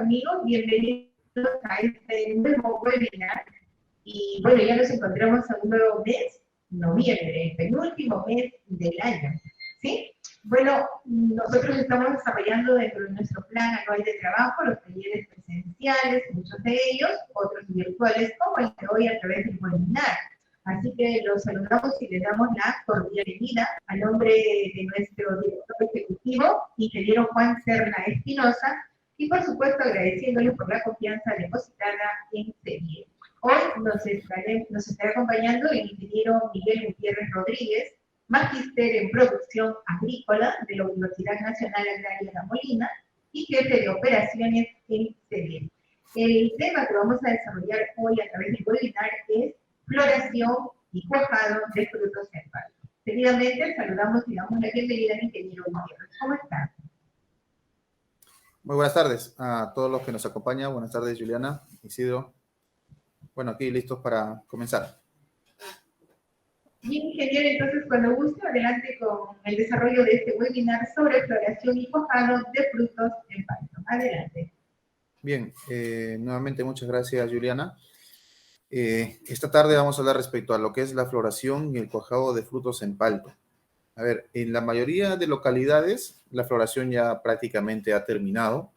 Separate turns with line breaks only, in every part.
amigos, bienvenidos a este nuevo webinar. Y bueno, ya nos encontramos a un nuevo mes, noviembre, el penúltimo mes del año, ¿sí? Bueno, nosotros estamos desarrollando dentro de nuestro plan anual de trabajo los talleres presenciales, muchos de ellos, otros virtuales, como el de hoy a través del webinar. Así que los saludamos y les damos la cordial bienvenida a nombre de nuestro director ejecutivo, ingeniero Juan Serna Espinosa, y por supuesto agradeciéndole por la confianza depositada en CEDIE. Hoy nos estará acompañando el ingeniero Miguel Gutiérrez Rodríguez, magíster en producción agrícola de la Universidad Nacional Agraria La Molina y jefe de operaciones en CEDIE. El tema que vamos a desarrollar hoy a través del webinar es floración y cuajado de frutos en palma. Seguidamente saludamos y damos la bienvenida al ingeniero Gutiérrez. ¿Cómo está?
Muy buenas tardes a todos los que nos acompañan. Buenas tardes, Juliana, Isidro. Bueno, aquí listos para comenzar.
Bien, ingeniero, entonces cuando guste, adelante con el desarrollo de este webinar sobre floración y cuajado de frutos en palma. Adelante.
Bien, nuevamente muchas gracias, Juliana. Esta tarde vamos a hablar respecto a lo que es la floración y el cuajado de frutos en palto. A ver, en la mayoría de localidades la floración ya prácticamente ha terminado.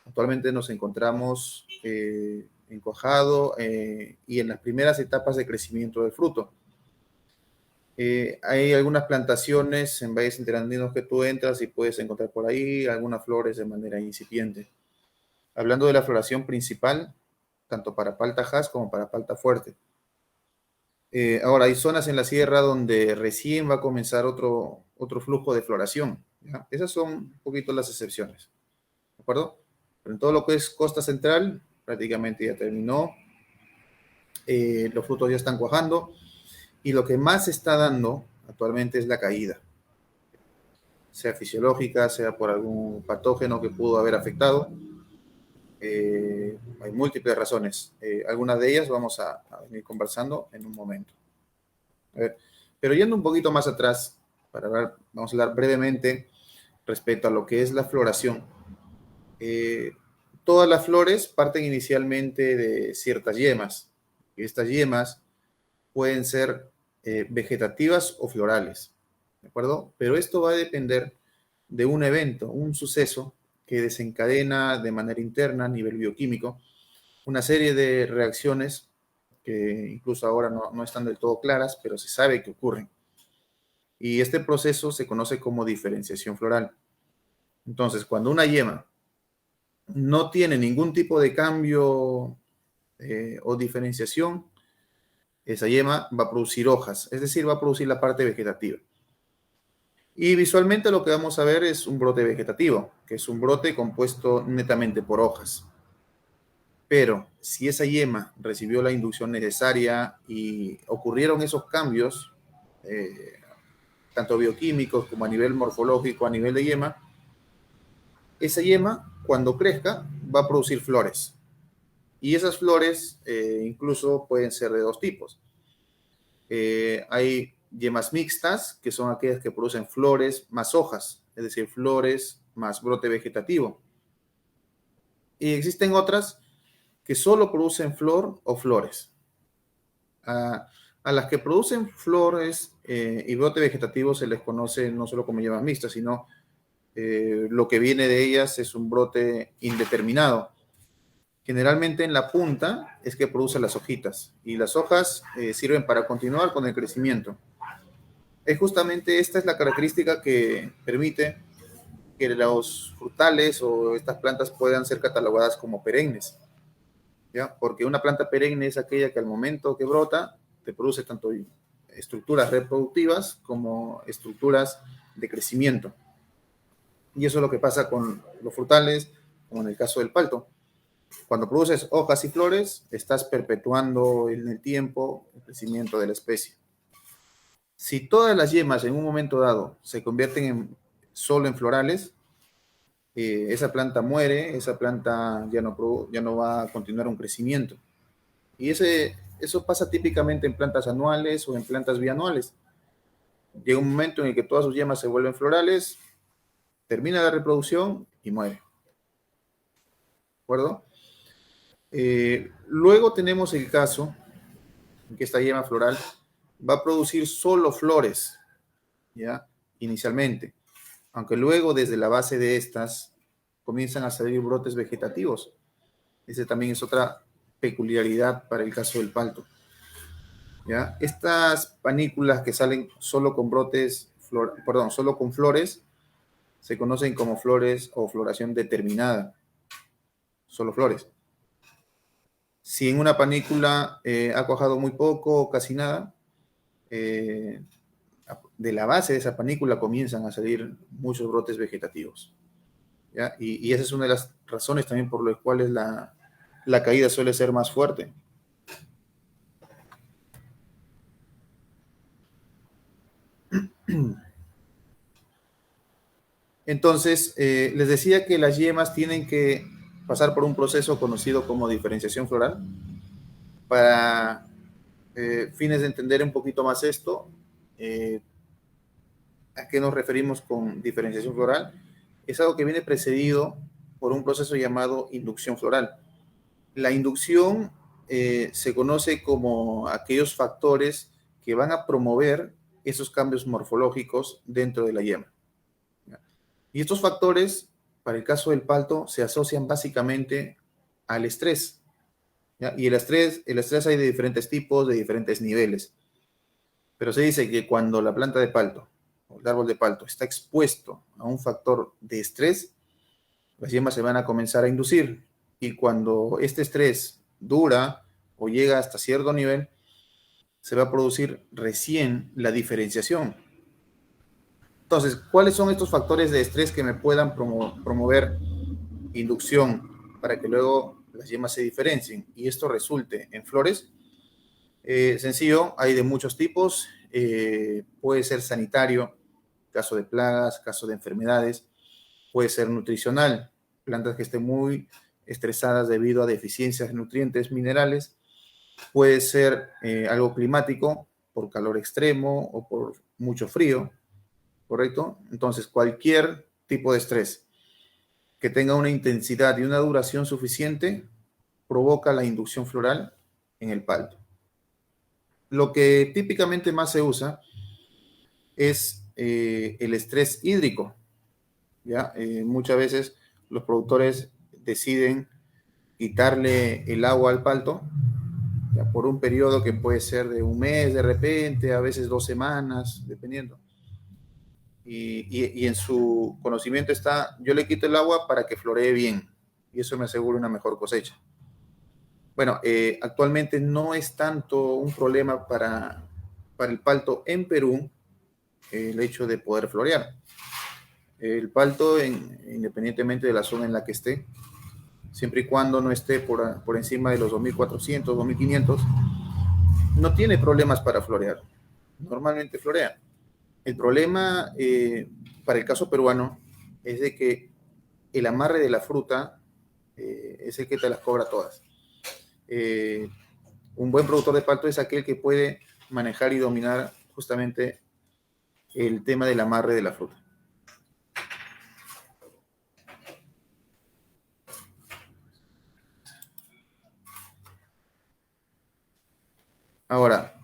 Actualmente nos encontramos en cuajado y en las primeras etapas de crecimiento del fruto. Hay algunas plantaciones en valles interandinos que tú entras y puedes encontrar por ahí algunas flores de manera incipiente. Hablando de la floración principal, tanto para palta Hass como para palta fuerte. Ahora, hay zonas en la sierra donde recién va a comenzar otro flujo de floración, ¿ya? Esas son un poquito las excepciones, ¿de acuerdo? Pero en todo lo que es costa central, prácticamente ya terminó. Los frutos ya están cuajando y lo que más se está dando actualmente es la caída, sea fisiológica, sea por algún patógeno que pudo haber afectado. Hay múltiples razones. Algunas de ellas vamos a venir conversando en un momento. A ver, pero yendo un poquito más atrás, vamos a hablar brevemente respecto a lo que es la floración. Todas las flores parten inicialmente de ciertas yemas. Estas yemas pueden ser vegetativas o florales, ¿de acuerdo? Pero esto va a depender de un evento, un suceso que desencadena de manera interna a nivel bioquímico una serie de reacciones que incluso ahora no están del todo claras, pero se sabe que ocurren. Y este proceso se conoce como diferenciación floral. Entonces, cuando una yema no tiene ningún tipo de cambio o diferenciación, esa yema va a producir hojas, es decir, va a producir la parte vegetativa. Y visualmente lo que vamos a ver es un brote vegetativo, que es un brote compuesto netamente por hojas. Pero si esa yema recibió la inducción necesaria y ocurrieron esos cambios, tanto bioquímicos como a nivel morfológico, a nivel de yema, esa yema, cuando crezca, va a producir flores. Y esas flores incluso pueden ser de dos tipos. Hay yemas mixtas, que son aquellas que producen flores más hojas, es decir, flores más brote vegetativo. Y existen otras que solo producen flor o flores. A las que producen flores y brote vegetativo se les conoce no solo como yemas mixtas, sino lo que viene de ellas es un brote indeterminado. Generalmente en la punta es que produce las hojitas y las hojas sirven para continuar con el crecimiento. Es justamente esta es la característica que permite que los frutales o estas plantas puedan ser catalogadas como perennes, ¿ya? Porque una planta perenne es aquella que al momento que brota te produce tanto estructuras reproductivas como estructuras de crecimiento. Y eso es lo que pasa con los frutales, como en el caso del palto. Cuando produces hojas y flores, estás perpetuando en el tiempo el crecimiento de la especie. Si todas las yemas en un momento dado se convierten solo en florales, esa planta muere, esa planta ya no va a continuar un crecimiento. Y eso pasa típicamente en plantas anuales o en plantas bianuales. Llega un momento en el que todas sus yemas se vuelven florales, termina la reproducción y muere. acuerdo? Luego tenemos el caso en que esta yema floral va a producir solo flores, ¿ya? Inicialmente, aunque luego desde la base de estas comienzan a salir brotes vegetativos. Esa también es otra peculiaridad para el caso del palto, ¿ya? Estas panículas que salen solo con brotes, solo con flores, se conocen como flores o floración determinada, solo flores. Si en una panícula ha cuajado muy poco o casi nada, de la base de esa panícula comienzan a salir muchos brotes vegetativos, ¿ya? Y esa es una de las razones también por las cuales la caída suele ser más fuerte. Entonces, les decía que las yemas tienen que pasar por un proceso conocido como diferenciación floral. Para fines de entender un poquito más esto, ¿a qué nos referimos con diferenciación floral? Es algo que viene precedido por un proceso llamado inducción floral. La inducción se conoce como aquellos factores que van a promover esos cambios morfológicos dentro de la yema. Y estos factores, para el caso del palto, se asocian básicamente al estrés, ¿ya? Y el estrés hay de diferentes tipos, de diferentes niveles. Pero se dice que cuando la planta de palto o el árbol de palto está expuesto a un factor de estrés, las yemas se van a comenzar a inducir. Y cuando este estrés dura o llega hasta cierto nivel, se va a producir recién la diferenciación. Entonces, ¿cuáles son estos factores de estrés que me puedan promover inducción para que luego las yemas se diferencien y esto resulte en flores? Sencillo, hay de muchos tipos. Puede ser sanitario, caso de plagas, caso de enfermedades. Puede ser nutricional, plantas que estén muy estresadas debido a deficiencias de nutrientes, minerales. Puede ser algo climático, por calor extremo o por mucho frío, ¿correcto? Entonces, cualquier tipo de estrés que tenga una intensidad y una duración suficiente provoca la inducción floral en el palto. Lo que típicamente más se usa es el estrés hídrico, ¿ya? Muchas veces los productores deciden quitarle el agua al palto, ¿ya? Por un periodo que puede ser de un mes de repente, a veces 2 semanas, dependiendo. Y en su conocimiento está, yo le quito el agua para que floree bien, y eso me asegura una mejor cosecha. Bueno, actualmente no es tanto un problema para el palto en Perú el hecho de poder florear. El palto, independientemente de la zona en la que esté, siempre y cuando no esté por encima de los 2.400, 2.500, no tiene problemas para florear. Normalmente florea. El problema para el caso peruano es de que el amarre de la fruta es el que te las cobra todas. Un buen productor de palto es aquel que puede manejar y dominar justamente el tema del amarre de la fruta. Ahora,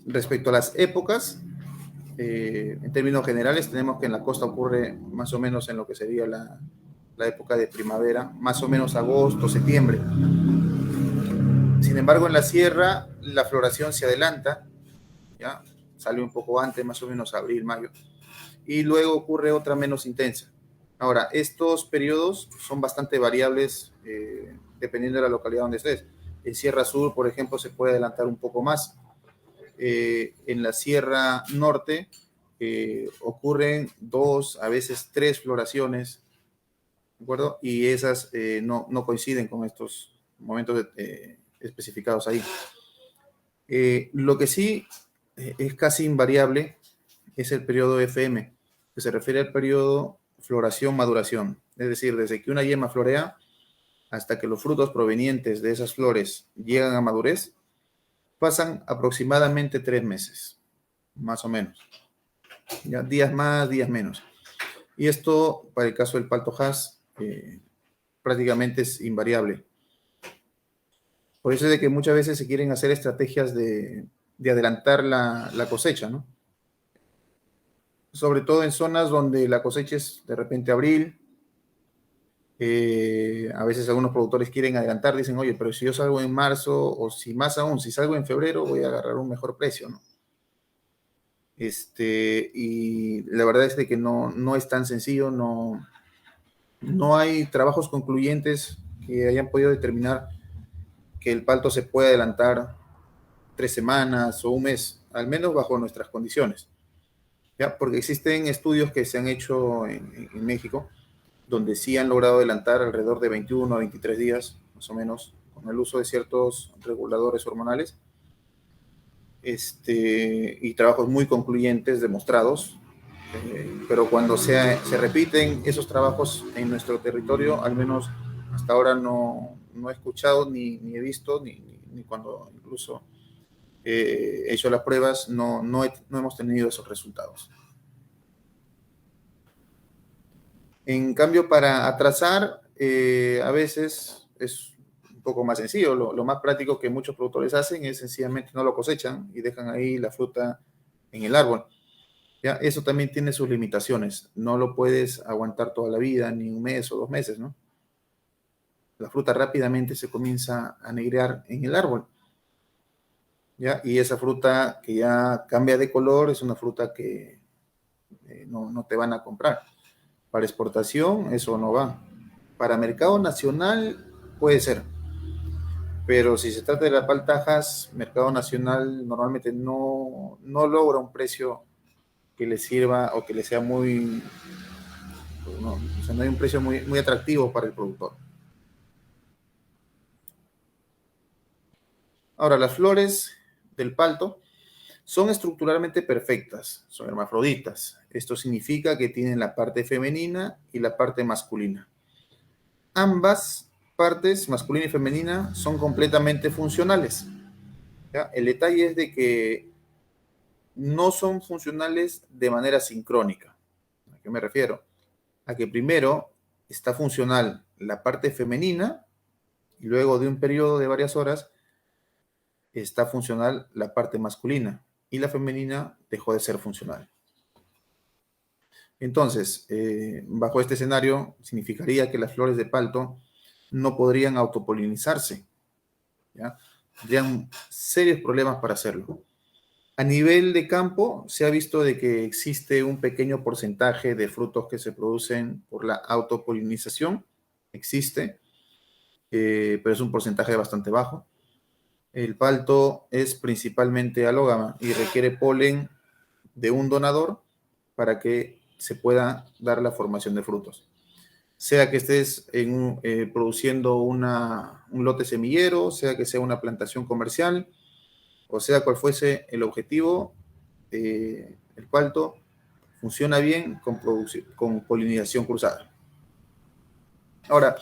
respecto a las épocas, en términos generales, tenemos que en la costa ocurre más o menos en lo que sería la época de primavera, más o menos agosto, septiembre. Sin embargo, en la sierra la floración se adelanta, ¿ya? Sale un poco antes, más o menos abril, mayo, y luego ocurre otra menos intensa. Ahora, estos periodos son bastante variables dependiendo de la localidad donde estés. En Sierra Sur, por ejemplo, se puede adelantar un poco más. En la Sierra Norte ocurren 2, a veces 3 floraciones, ¿de acuerdo? Y esas no coinciden con estos momentos especificados ahí. Lo que sí es casi invariable es el periodo FM, que se refiere al periodo floración-maduración, es decir, desde que una yema florea hasta que los frutos provenientes de esas flores llegan a madurez, pasan aproximadamente 3 meses, más o menos. Ya, días más, días menos. Y esto, para el caso del palto Hass, prácticamente es invariable. Por eso es de que muchas veces se quieren hacer estrategias de adelantar la cosecha, ¿no? Sobre todo en zonas donde la cosecha es de repente abril. A veces algunos productores quieren adelantar, dicen, oye, pero si yo salgo en marzo, o si más aún, si salgo en febrero, voy a agarrar un mejor precio, ¿no? Y la verdad es de que no es tan sencillo, no hay trabajos concluyentes que hayan podido determinar que el palto se puede adelantar 3 semanas o un mes, al menos bajo nuestras condiciones, ¿ya? Porque existen estudios que se han hecho en México, donde sí han logrado adelantar alrededor de 21 a 23 días, más o menos, con el uso de ciertos reguladores hormonales, y trabajos muy concluyentes demostrados, pero cuando se repiten esos trabajos en nuestro territorio, al menos hasta ahora no he escuchado, ni he visto, ni cuando incluso he hecho las pruebas, no hemos tenido esos resultados. En cambio, para atrasar, a veces es un poco más sencillo. Lo más práctico que muchos productores hacen es sencillamente no lo cosechan y dejan ahí la fruta en el árbol. ¿Ya? Eso también tiene sus limitaciones. No lo puedes aguantar toda la vida, ni un mes o 2 meses, ¿no? La fruta rápidamente se comienza a negrear en el árbol, ¿ya? Y esa fruta que ya cambia de color es una fruta que no te van a comprar. Para exportación, eso no va. Para mercado nacional, puede ser. Pero si se trata de las paltajas, mercado nacional normalmente no logra un precio que le sirva o que le sea muy, no, o sea, no hay un precio muy atractivo para el productor. Ahora, las flores del palto son estructuralmente perfectas, son hermafroditas. Esto significa que tienen la parte femenina y la parte masculina. Ambas partes, masculina y femenina, son completamente funcionales, ¿ya? El detalle es de que no son funcionales de manera sincrónica. ¿A qué me refiero? A que primero está funcional la parte femenina y luego de un periodo de varias horas está funcional la parte masculina y la femenina dejó de ser funcional. Entonces, bajo este escenario, significaría que las flores de palto no podrían autopolinizarse, ¿ya? Tendrían serios problemas para hacerlo. A nivel de campo, se ha visto de que existe un pequeño porcentaje de frutos que se producen por la autopolinización. Existe, pero es un porcentaje bastante bajo. El palto es principalmente alógama y requiere polen de un donador para que se pueda dar la formación de frutos. Sea que estés produciendo un lote semillero, sea que sea una plantación comercial, o sea cual fuese el objetivo, el palto funciona bien con polinización cruzada. Ahora,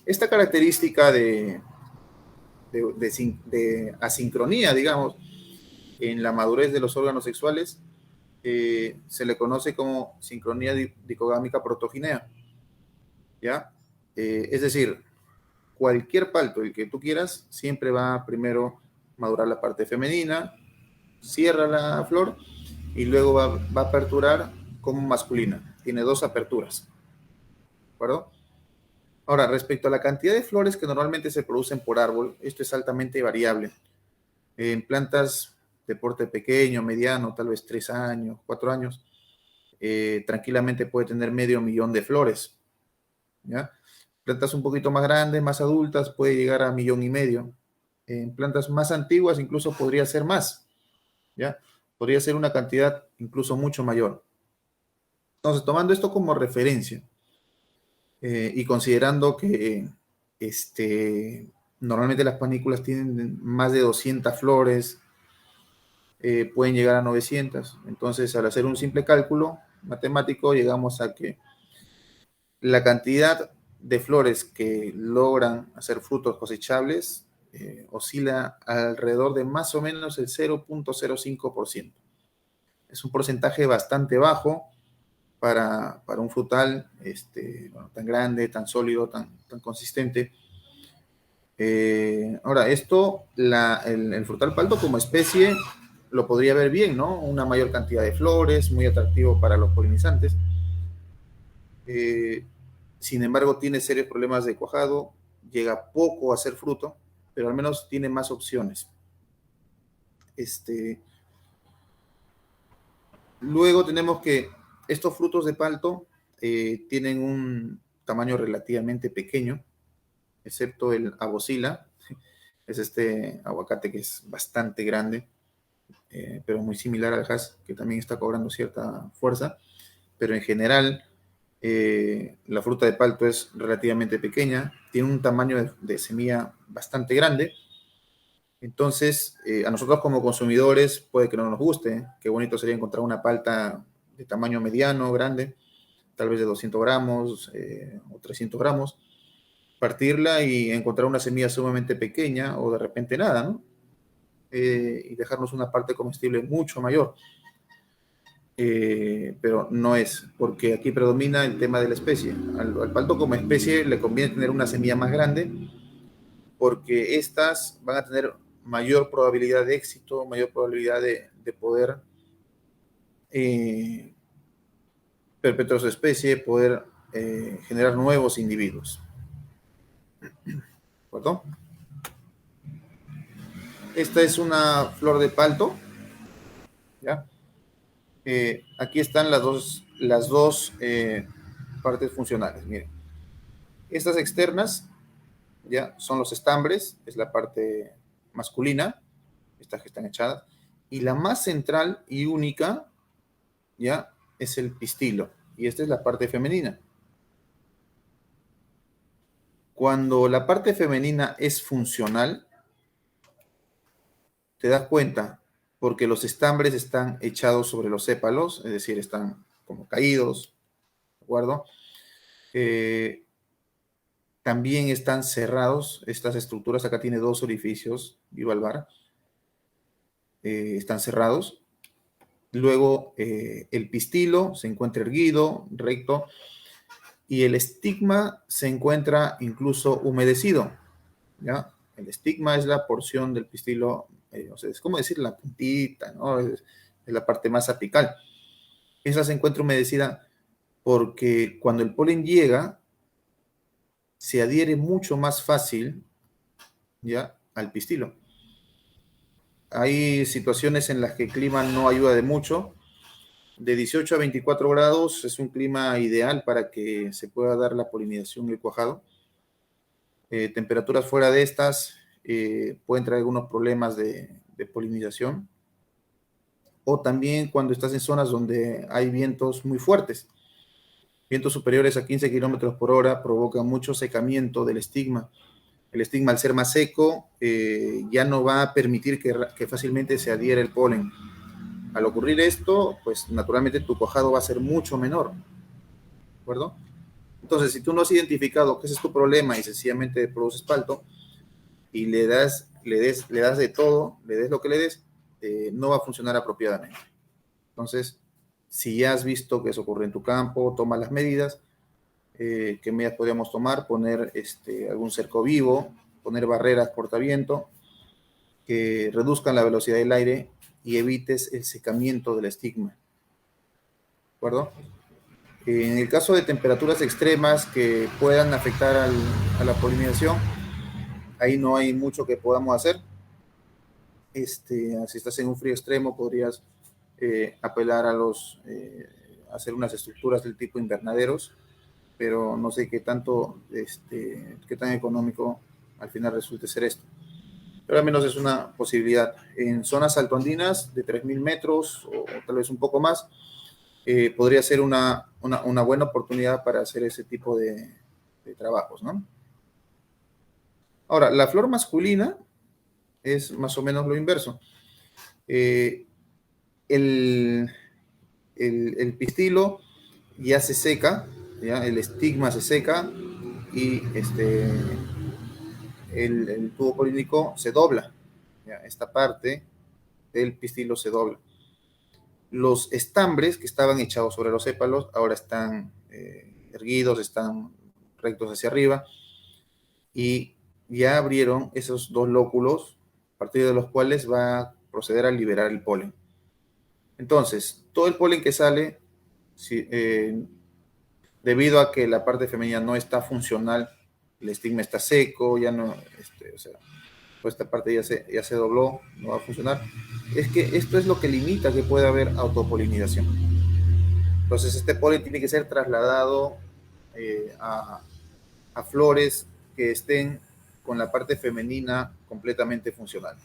esta característica de asincronía, digamos, en la madurez de los órganos sexuales, se le conoce como sincronía dicogámica protoginea, ¿ya? Es decir, cualquier palto, el que tú quieras, siempre va a primero madurar la parte femenina, cierra la flor y luego va a aperturar como masculina. Tiene 2 aperturas, ¿de acuerdo? Ahora, respecto a la cantidad de flores que normalmente se producen por árbol, esto es altamente variable. En plantas de porte pequeño, mediano, tal vez 3 años, 4 años, tranquilamente puede tener 500.000 de flores, ¿ya? Plantas un poquito más grandes, más adultas, puede llegar a 1,5 millones. En plantas más antiguas incluso podría ser más, ¿ya? Podría ser una cantidad incluso mucho mayor. Entonces, tomando esto como referencia y considerando que normalmente las panículas tienen más de 200 flores, pueden llegar a 900. Entonces, al hacer un simple cálculo matemático, llegamos a que la cantidad de flores que logran hacer frutos cosechables oscila alrededor de más o menos el 0,05%. Es un porcentaje bastante bajo para un frutal bueno, tan grande, tan sólido, tan consistente. Ahora, el frutal palto como especie lo podría ver bien, ¿no? Una mayor cantidad de flores, muy atractivo para los polinizantes. Sin embargo, tiene serios problemas de cuajado, llega poco a ser fruto, pero al menos tiene más opciones. Luego tenemos que estos frutos de palto tienen un tamaño relativamente pequeño, excepto el abocila, es este aguacate que es bastante grande, pero muy similar al Hass, que también está cobrando cierta fuerza, pero en general la fruta de palto es relativamente pequeña, tiene un tamaño de semilla bastante grande, entonces a nosotros como consumidores puede que no nos guste, qué bonito sería encontrar una palta de tamaño mediano, grande, tal vez de 200 gramos o 300 gramos, partirla y encontrar una semilla sumamente pequeña o de repente nada, ¿no? Y dejarnos una parte comestible mucho mayor. Pero no es, porque aquí predomina el tema de la especie. Al palto como especie le conviene tener una semilla más grande porque estas van a tener mayor probabilidad de éxito, mayor probabilidad de poder perpetuar su especie, poder generar nuevos individuos. ¿De acuerdo? Esta es una flor de palto, ¿ya? Aquí están las dos partes funcionales. Miren, estas externas ya son los estambres, es la parte masculina, estas que están echadas, y la más central y única ya es el pistilo, y esta es la parte femenina. Cuando la parte femenina es funcional, te das cuenta porque los estambres están echados sobre los sépalos, es decir, están como caídos, ¿de acuerdo? También están cerrados estas estructuras. Acá tiene dos orificios bivalvar. Están cerrados. Luego el pistilo se encuentra erguido, recto, y el estigma se encuentra incluso humedecido. ¿Ya? El estigma es la porción del pistilo, o sea, es como decir la puntita, ¿no? Es la parte más apical. Esa se encuentra humedecida porque cuando el polen llega, se adhiere mucho más fácil, ¿ya?, al pistilo. Hay situaciones en las que el clima no ayuda de mucho. De 18 a 24 grados es un clima ideal para que se pueda dar la polinización y el cuajado. Temperaturas fuera de estas pueden traer algunos problemas de polinización. O también cuando estás en zonas donde hay vientos muy fuertes. Vientos superiores a 15 kilómetros por hora provocan mucho secamiento del estigma. El estigma, al ser más seco, ya no va a permitir que fácilmente se adhiera el polen. Al ocurrir esto, pues naturalmente tu cuajado va a ser mucho menor, ¿de acuerdo? Entonces, si tú no has identificado que ese es tu problema y sencillamente produces palto y le das de todo, le des lo que le des, no va a funcionar apropiadamente. Entonces, si ya has visto que eso ocurre en tu campo, toma las medidas. ¿Qué medidas podríamos tomar? Poner algún cerco vivo, poner barreras cortaviento que reduzcan la velocidad del aire y evites el secamiento del estigma. ¿De acuerdo? En el caso de temperaturas extremas que puedan afectar a la polinización, ahí no hay mucho que podamos hacer. Si estás en un frío extremo, podrías apelar a hacer unas estructuras del tipo invernaderos, pero no sé qué qué tan económico al final resulte ser esto. Pero al menos es una posibilidad. En zonas altoandinas de 3.000 metros o tal vez un poco más, podría ser una buena oportunidad para hacer ese tipo de trabajos, ¿no? Ahora, la flor masculina es más o menos lo inverso. El, el pistilo ya se seca, ¿ya? El estigma se seca y el tubo polínico se dobla, ¿ya? Esta parte del pistilo se dobla. los estambres que estaban echados sobre los sépalos ahora están erguidos, están rectos hacia arriba y ya abrieron esos dos lóculos a partir de los cuales va a proceder a liberar el polen. Entonces, todo el polen que sale, si, debido a que la parte femenina no está funcional, el estigma está seco, ya no, o sea, pues esta parte ya se dobló, no va a funcionar. Es que esto es lo que limita que pueda haber autopolinización. Entonces, este polen tiene que ser trasladado a flores que estén con la parte femenina completamente funcional.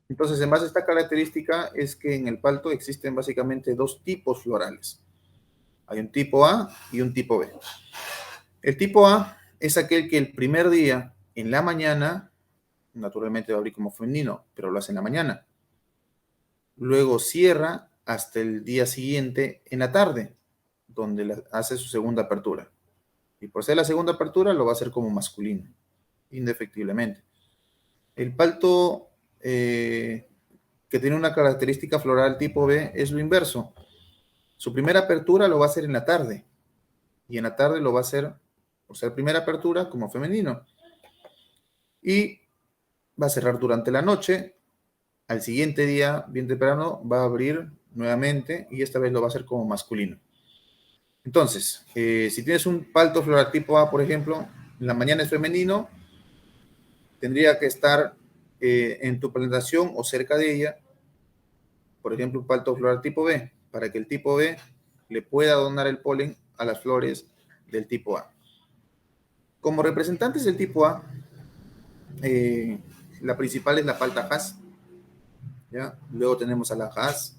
Entonces, en base a esta característica, es que en el palto existen básicamente dos tipos florales. Hay un tipo A y un tipo B. El tipo A es aquel que el primer día, en la mañana, naturalmente va a abrir como femenino, pero lo hace en la mañana. Luego cierra hasta el día siguiente en la tarde, donde hace su segunda apertura. Y por ser la segunda apertura, lo va a hacer como masculino, indefectiblemente. El palto que tiene una característica floral tipo B es lo inverso. Su primera apertura lo va a hacer en la tarde, y en la tarde lo va a hacer, por ser primera apertura, como femenino. Y va a cerrar durante la noche. Al siguiente día, bien temprano, va a abrir nuevamente y esta vez lo va a hacer como masculino. Entonces, si tienes un palto floral tipo A, por ejemplo, en la mañana es femenino, tendría que estar en tu plantación o cerca de ella, por ejemplo, un palto floral tipo B, para que el tipo B le pueda donar el polen a las flores del tipo A. Como representantes del tipo A, la principal es la palta Hass, ¿ya? Luego tenemos a la Hass,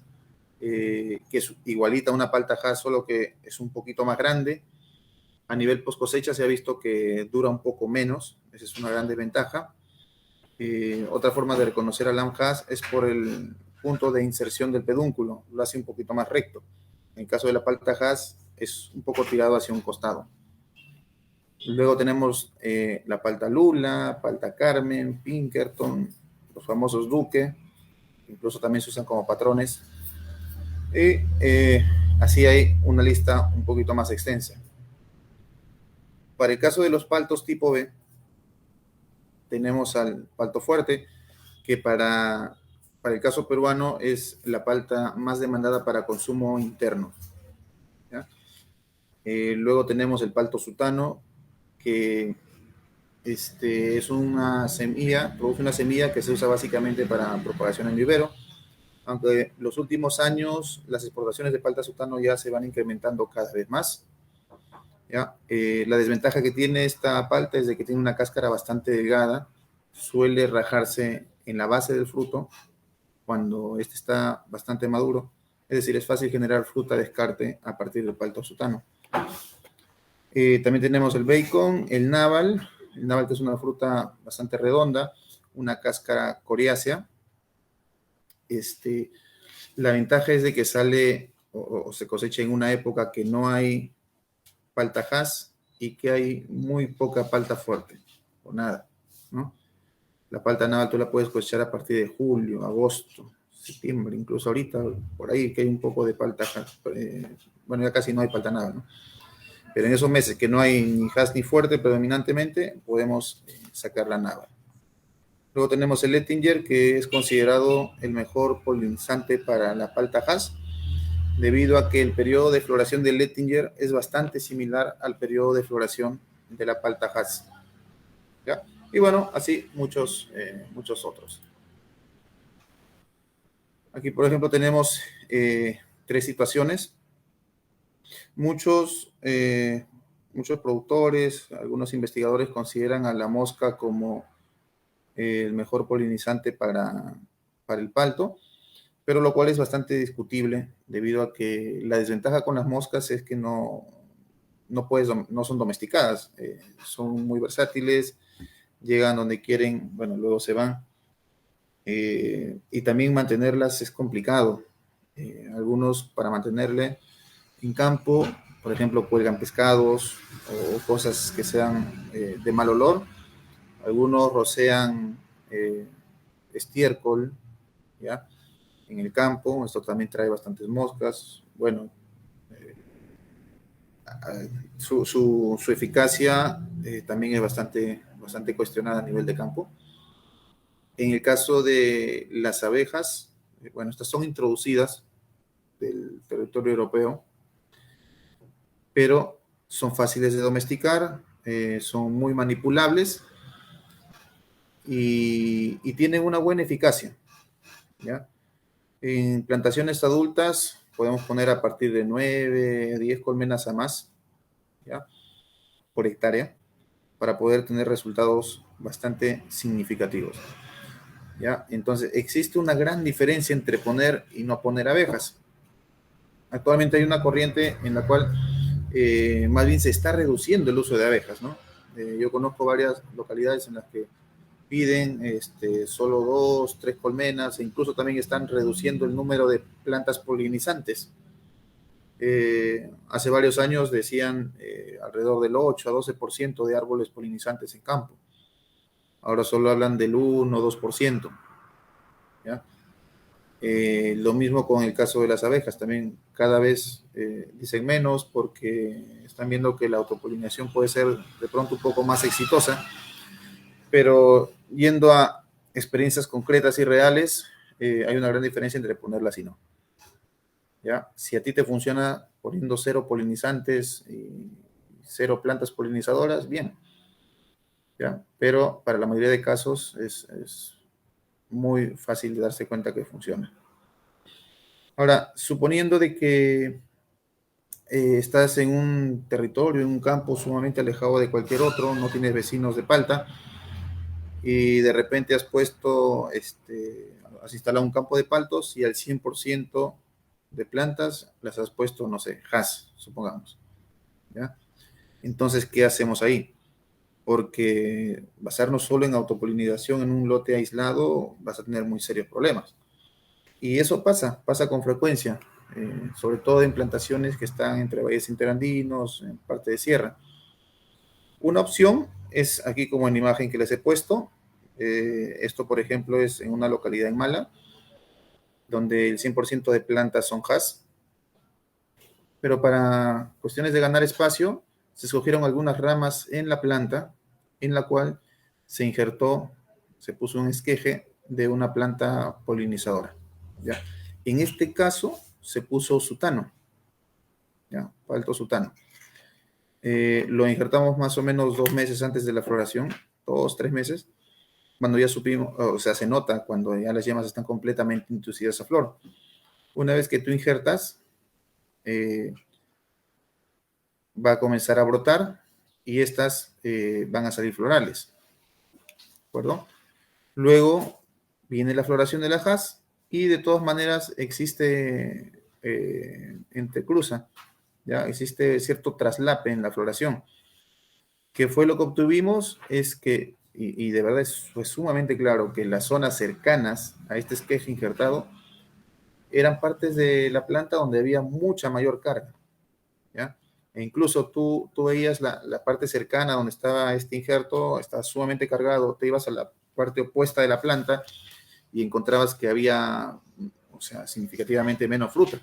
que es igualita a una palta Hass, solo que es un poquito más grande. A nivel post cosecha se ha visto que dura un poco menos, esa es una gran desventaja. Otra forma de reconocer a la Hass es por el punto de inserción del pedúnculo, lo hace un poquito más recto. En el caso de la palta Hass es un poco tirado hacia un costado. Luego tenemos la palta Lula, palta Carmen, Pinkerton, los famosos Duque, incluso también se usan como patrones. Y así hay una lista un poquito más extensa. Para el caso de los paltos tipo B, tenemos al palto fuerte, que para el caso peruano es la palta más demandada para consumo interno, ¿ya? Luego tenemos el palto sutano, que es una semilla, produce una semilla que se usa básicamente para propagación en vivero, aunque los últimos años las exportaciones de palta sutano ya se van incrementando cada vez más, ¿ya? La desventaja que tiene esta palta es de que tiene una cáscara bastante delgada, suele rajarse en la base del fruto cuando este está bastante maduro, es decir, es fácil generar fruta descarte a partir del palto sutano. También tenemos el bacon, el naval que es una fruta bastante redonda, una cáscara coriácea. La ventaja es de que sale o se cosecha en una época que no hay palta Hass y que hay muy poca palta fuerte, o nada, ¿no? La palta naval tú la puedes cosechar a partir de julio, agosto, septiembre, incluso ahorita, por ahí que hay un poco de palta Hass. Bueno, ya casi no hay palta naval, ¿no? Pero en esos meses que no hay ni Hass ni fuerte predominantemente, podemos sacar la naval. Luego tenemos el Lettinger, que es considerado el mejor polinizante para la palta Hass, debido a que el periodo de floración del Lettinger es bastante similar al periodo de floración de la palta Hass, ¿ya? Y bueno, así muchos otros. Aquí, por ejemplo, tenemos 3 situaciones. Muchos productores, algunos investigadores consideran a la mosca como el mejor polinizante para el palto, pero lo cual es bastante discutible debido a que la desventaja con las moscas es que no son domesticadas, son muy versátiles, llegan donde quieren, bueno, luego se van, y también mantenerlas es complicado. Algunos para mantenerle en campo, por ejemplo, cuelgan pescados o cosas que sean de mal olor. Algunos rocean estiércol, ¿ya? en el campo. Esto también trae bastantes moscas. Bueno, su eficacia también es bastante cuestionada a nivel de campo. En el caso de las abejas, bueno, estas son introducidas del territorio europeo, pero son fáciles de domesticar, son muy manipulables y tienen una buena eficacia, ¿ya? En plantaciones adultas podemos poner a partir de 9, 10 colmenas a más, ¿ya? Por hectárea, para poder tener resultados bastante significativos, ¿ya? Entonces, existe una gran diferencia entre poner y no poner abejas. Actualmente hay una corriente en la cual más bien se está reduciendo el uso de abejas, ¿no? Yo conozco varias localidades en las que piden solo 2, 3 colmenas, e incluso también están reduciendo el número de plantas polinizantes. Hace varios años decían alrededor del 8 a 12% de árboles polinizantes en campo. Ahora solo hablan del 1 o 2%. ¿Ya? Lo mismo con el caso de las abejas, también cada vez dicen menos porque están viendo que la autopolinación puede ser de pronto un poco más exitosa, pero yendo a experiencias concretas y reales, hay una gran diferencia entre ponerlas y no. ¿Ya? Si a ti te funciona poniendo 0 polinizantes y 0 plantas polinizadoras, bien, ¿ya? Pero para la mayoría de casos es muy fácil de darse cuenta que funciona. Ahora, suponiendo de que estás en un territorio, en un campo sumamente alejado de cualquier otro, no tienes vecinos de palta, y de repente has instalado un campo de paltos y al 100% de plantas las has puesto, no sé, Hass, supongamos, ¿ya? Entonces, ¿qué hacemos ahí? Porque basarnos solo en autopolinización en un lote aislado vas a tener muy serios problemas. Y eso pasa con frecuencia, sobre todo en plantaciones que están entre valles interandinos, en parte de sierra. Una opción es aquí como en la imagen que les he puesto. Esto, por ejemplo, es en una localidad en Mala, donde el 100% de plantas son Hass, pero para cuestiones de ganar espacio, se escogieron algunas ramas en la planta, en la cual se puso un esqueje de una planta polinizadora, ¿ya? En este caso, se puso sutano, ¿ya? Palto sutano. Lo injertamos más o menos 2 meses antes de la floración, 2, 3 meses, cuando ya supimos, o sea, se nota cuando ya las yemas están completamente inducidas a flor. Una vez que tú injertas, va a comenzar a brotar y estas van a salir florales, ¿de acuerdo? Luego viene la floración de la Hass y de todas maneras existe entrecruza, ¿ya? Existe cierto traslape en la floración. ¿Qué fue lo que obtuvimos? Es que, y de verdad fue sumamente claro, que las zonas cercanas a este esqueje injertado eran partes de la planta donde había mucha mayor carga, ¿ya? E incluso tú veías la parte cercana donde estaba este injerto, estaba sumamente cargado, te ibas a la parte opuesta de la planta y encontrabas que había, o sea, significativamente menos fruta.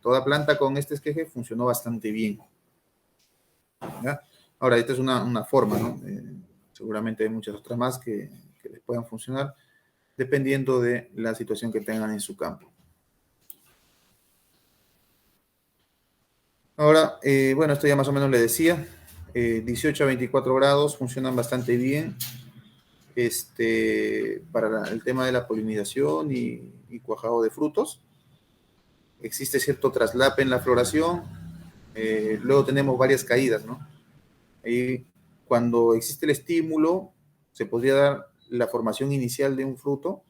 Toda planta con este esqueje funcionó bastante bien, ¿ya? Ahora, esta es una forma, ¿no? Seguramente hay muchas otras más que les puedan funcionar, dependiendo de la situación que tengan en su campo. Ahora, bueno, esto ya más o menos le decía, 18 a 24 grados funcionan bastante bien para el tema de la polinización y cuajado de frutos. Existe cierto traslape en la floración, luego tenemos varias caídas, ¿no? Ahí, cuando existe el estímulo, se podría dar la formación inicial de un fruto,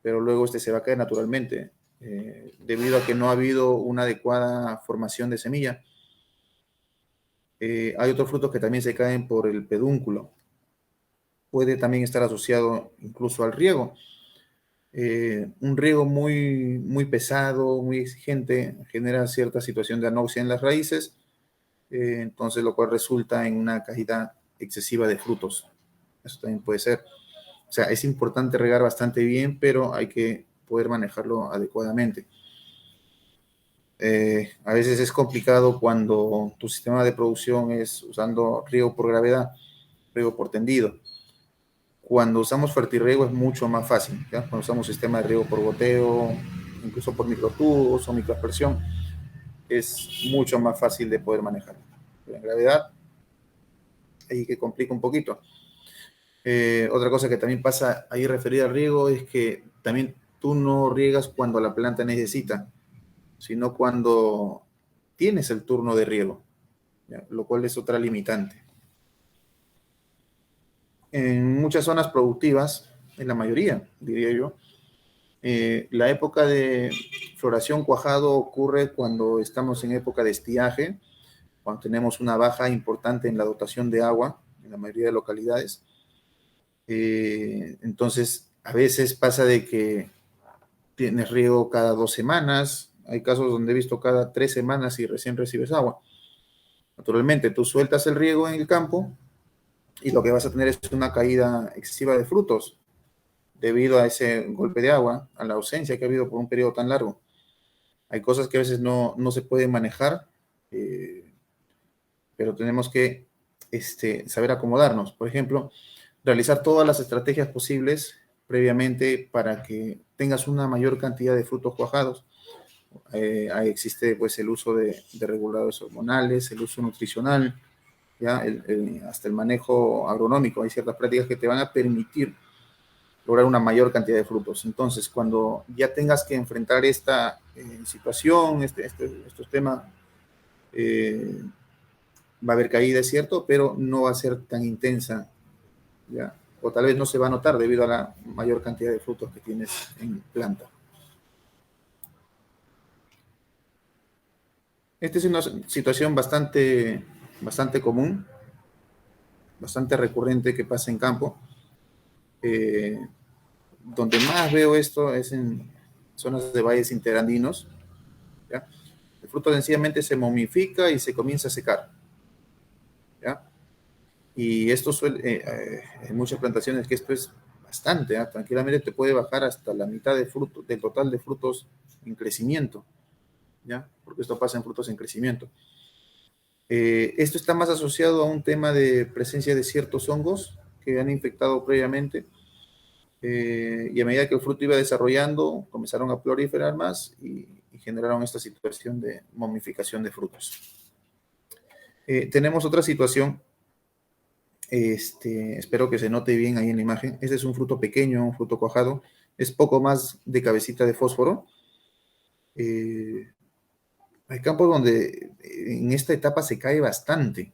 pero luego se va a caer naturalmente, debido a que no ha habido una adecuada formación de semilla. Hay otros frutos que también se caen por el pedúnculo. Puede también estar asociado incluso al riego. Un riego muy pesado, muy exigente, genera cierta situación de anoxia en las raíces, entonces lo cual resulta en una caída excesiva de frutos. Eso también puede ser. O sea, es importante regar bastante bien, pero hay que poder manejarlo adecuadamente. A veces es complicado cuando tu sistema de producción es usando riego por gravedad, riego por tendido. Cuando usamos fertirriego es mucho más fácil, ¿ya? Cuando usamos sistema de riego por goteo, incluso por microtubos o microaspersión, es mucho más fácil de poder manejar. Pero en gravedad, ahí que complica un poquito. Otra cosa que también pasa ahí referida al riego es que también tú no riegas cuando la planta necesita, sino cuando tienes el turno de riego, ¿ya? Lo cual es otra limitante. En muchas zonas productivas, en la mayoría, diría yo, la época de floración cuajado ocurre cuando estamos en época de estiaje, cuando tenemos una baja importante en la dotación de agua en la mayoría de localidades. Entonces, a veces pasa de que tienes riego cada 2 semanas, hay casos donde he visto cada 3 semanas y recién recibes agua. Naturalmente, tú sueltas el riego en el campo y lo que vas a tener es una caída excesiva de frutos debido a ese golpe de agua, a la ausencia que ha habido por un periodo tan largo. Hay cosas que a veces no se pueden manejar, pero tenemos que saber acomodarnos. Por ejemplo, realizar todas las estrategias posibles previamente para que tengas una mayor cantidad de frutos cuajados. Ahí existe pues el uso de reguladores hormonales, el uso nutricional, ¿ya? Hasta el manejo agronómico. Hay ciertas prácticas que te van a permitir lograr una mayor cantidad de frutos. Entonces, cuando ya tengas que enfrentar esta situación, estos temas, va a haber caída, es cierto, pero no va a ser tan intensa, ¿ya? O tal vez no se va a notar debido a la mayor cantidad de frutos que tienes en planta. Esta es una situación bastante común, bastante recurrente que pasa en campo. Donde más veo esto es en zonas de valles interandinos, ¿ya? El fruto sencillamente se momifica y se comienza a secar, ¿ya? Y esto suele, en muchas plantaciones, que esto es bastante, ¿eh? Tranquilamente te puede bajar hasta la mitad de fruto, del total de frutos en crecimiento, ¿ya? Porque esto pasa en frutos en crecimiento. Esto está más asociado a un tema de presencia de ciertos hongos que han infectado previamente, y a medida que el fruto iba desarrollando, comenzaron a proliferar más y generaron esta situación de momificación de frutos. Tenemos otra situación. Espero que se note bien ahí en la imagen. Este es un fruto pequeño, un fruto cuajado. Es poco más de cabecita de fósforo. Hay campos donde en esta etapa se cae bastante,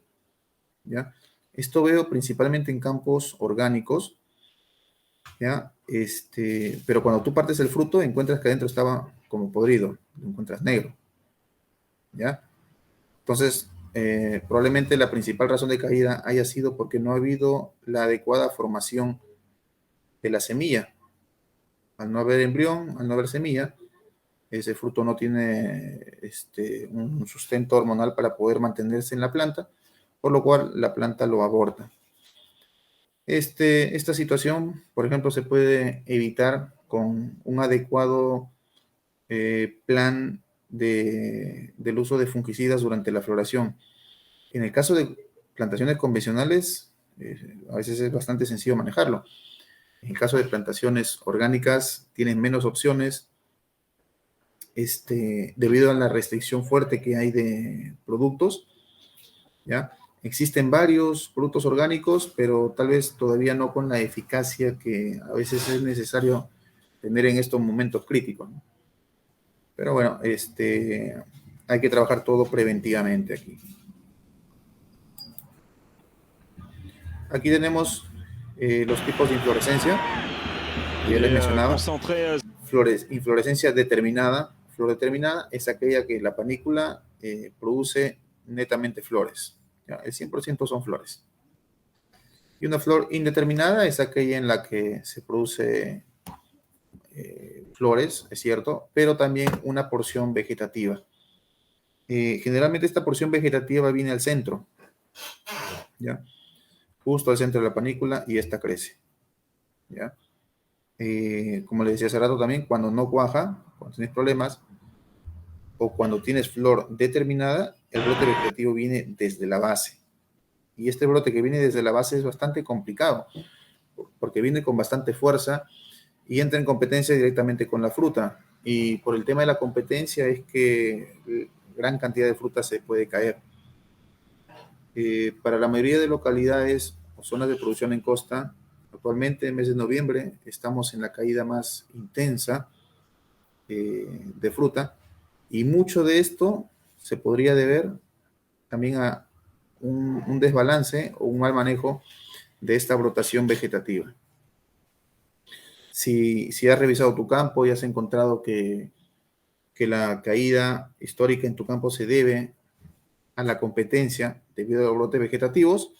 ¿ya? Esto veo principalmente en campos orgánicos, ¿ya? Pero cuando tú partes el fruto, encuentras que adentro estaba como podrido, lo encuentras negro, ¿ya? Entonces, probablemente la principal razón de caída haya sido porque no ha habido la adecuada formación de la semilla. Al no haber embrión, al no haber semilla, ese fruto no tiene un sustento hormonal para poder mantenerse en la planta, por lo cual la planta lo aborta. Esta situación, por ejemplo, se puede evitar con un adecuado plan del uso de fungicidas durante la floración. En el caso de plantaciones convencionales, a veces es bastante sencillo manejarlo. En el caso de plantaciones orgánicas, tienen menos opciones, debido a la restricción fuerte que hay de productos, ¿ya? Existen varios productos orgánicos, pero tal vez todavía no con la eficacia que a veces es necesario tener en estos momentos críticos, ¿no? Pero bueno, hay que trabajar todo preventivamente aquí. Aquí tenemos los tipos de inflorescencia, que ya les mencionaba. Inflorescencia determinada. Flor determinada es aquella que la panícula produce netamente flores, ¿ya? El 100% son flores. Y una flor indeterminada es aquella en la que se produce flores, es cierto, pero también una porción vegetativa. Generalmente esta porción vegetativa viene al centro, ¿ya? Justo al centro de la panícula, y esta crece, ¿ya? como le decía hace rato también, cuando no cuaja, cuando tienes problemas, o cuando tienes flor determinada, el brote vegetativo viene desde la base. Y este brote que viene desde la base es bastante complicado, porque viene con bastante fuerza y entra en competencia directamente con la fruta. Y por el tema de la competencia es que gran cantidad de fruta se puede caer. Para la mayoría de localidades o zonas de producción en costa, actualmente en mes de noviembre estamos en la caída más intensa de fruta, y mucho de esto se podría deber también a un desbalance o un mal manejo de esta brotación vegetativa. Si has revisado tu campo y has encontrado que la caída histórica en tu campo se debe a la competencia debido a los brotes vegetativos,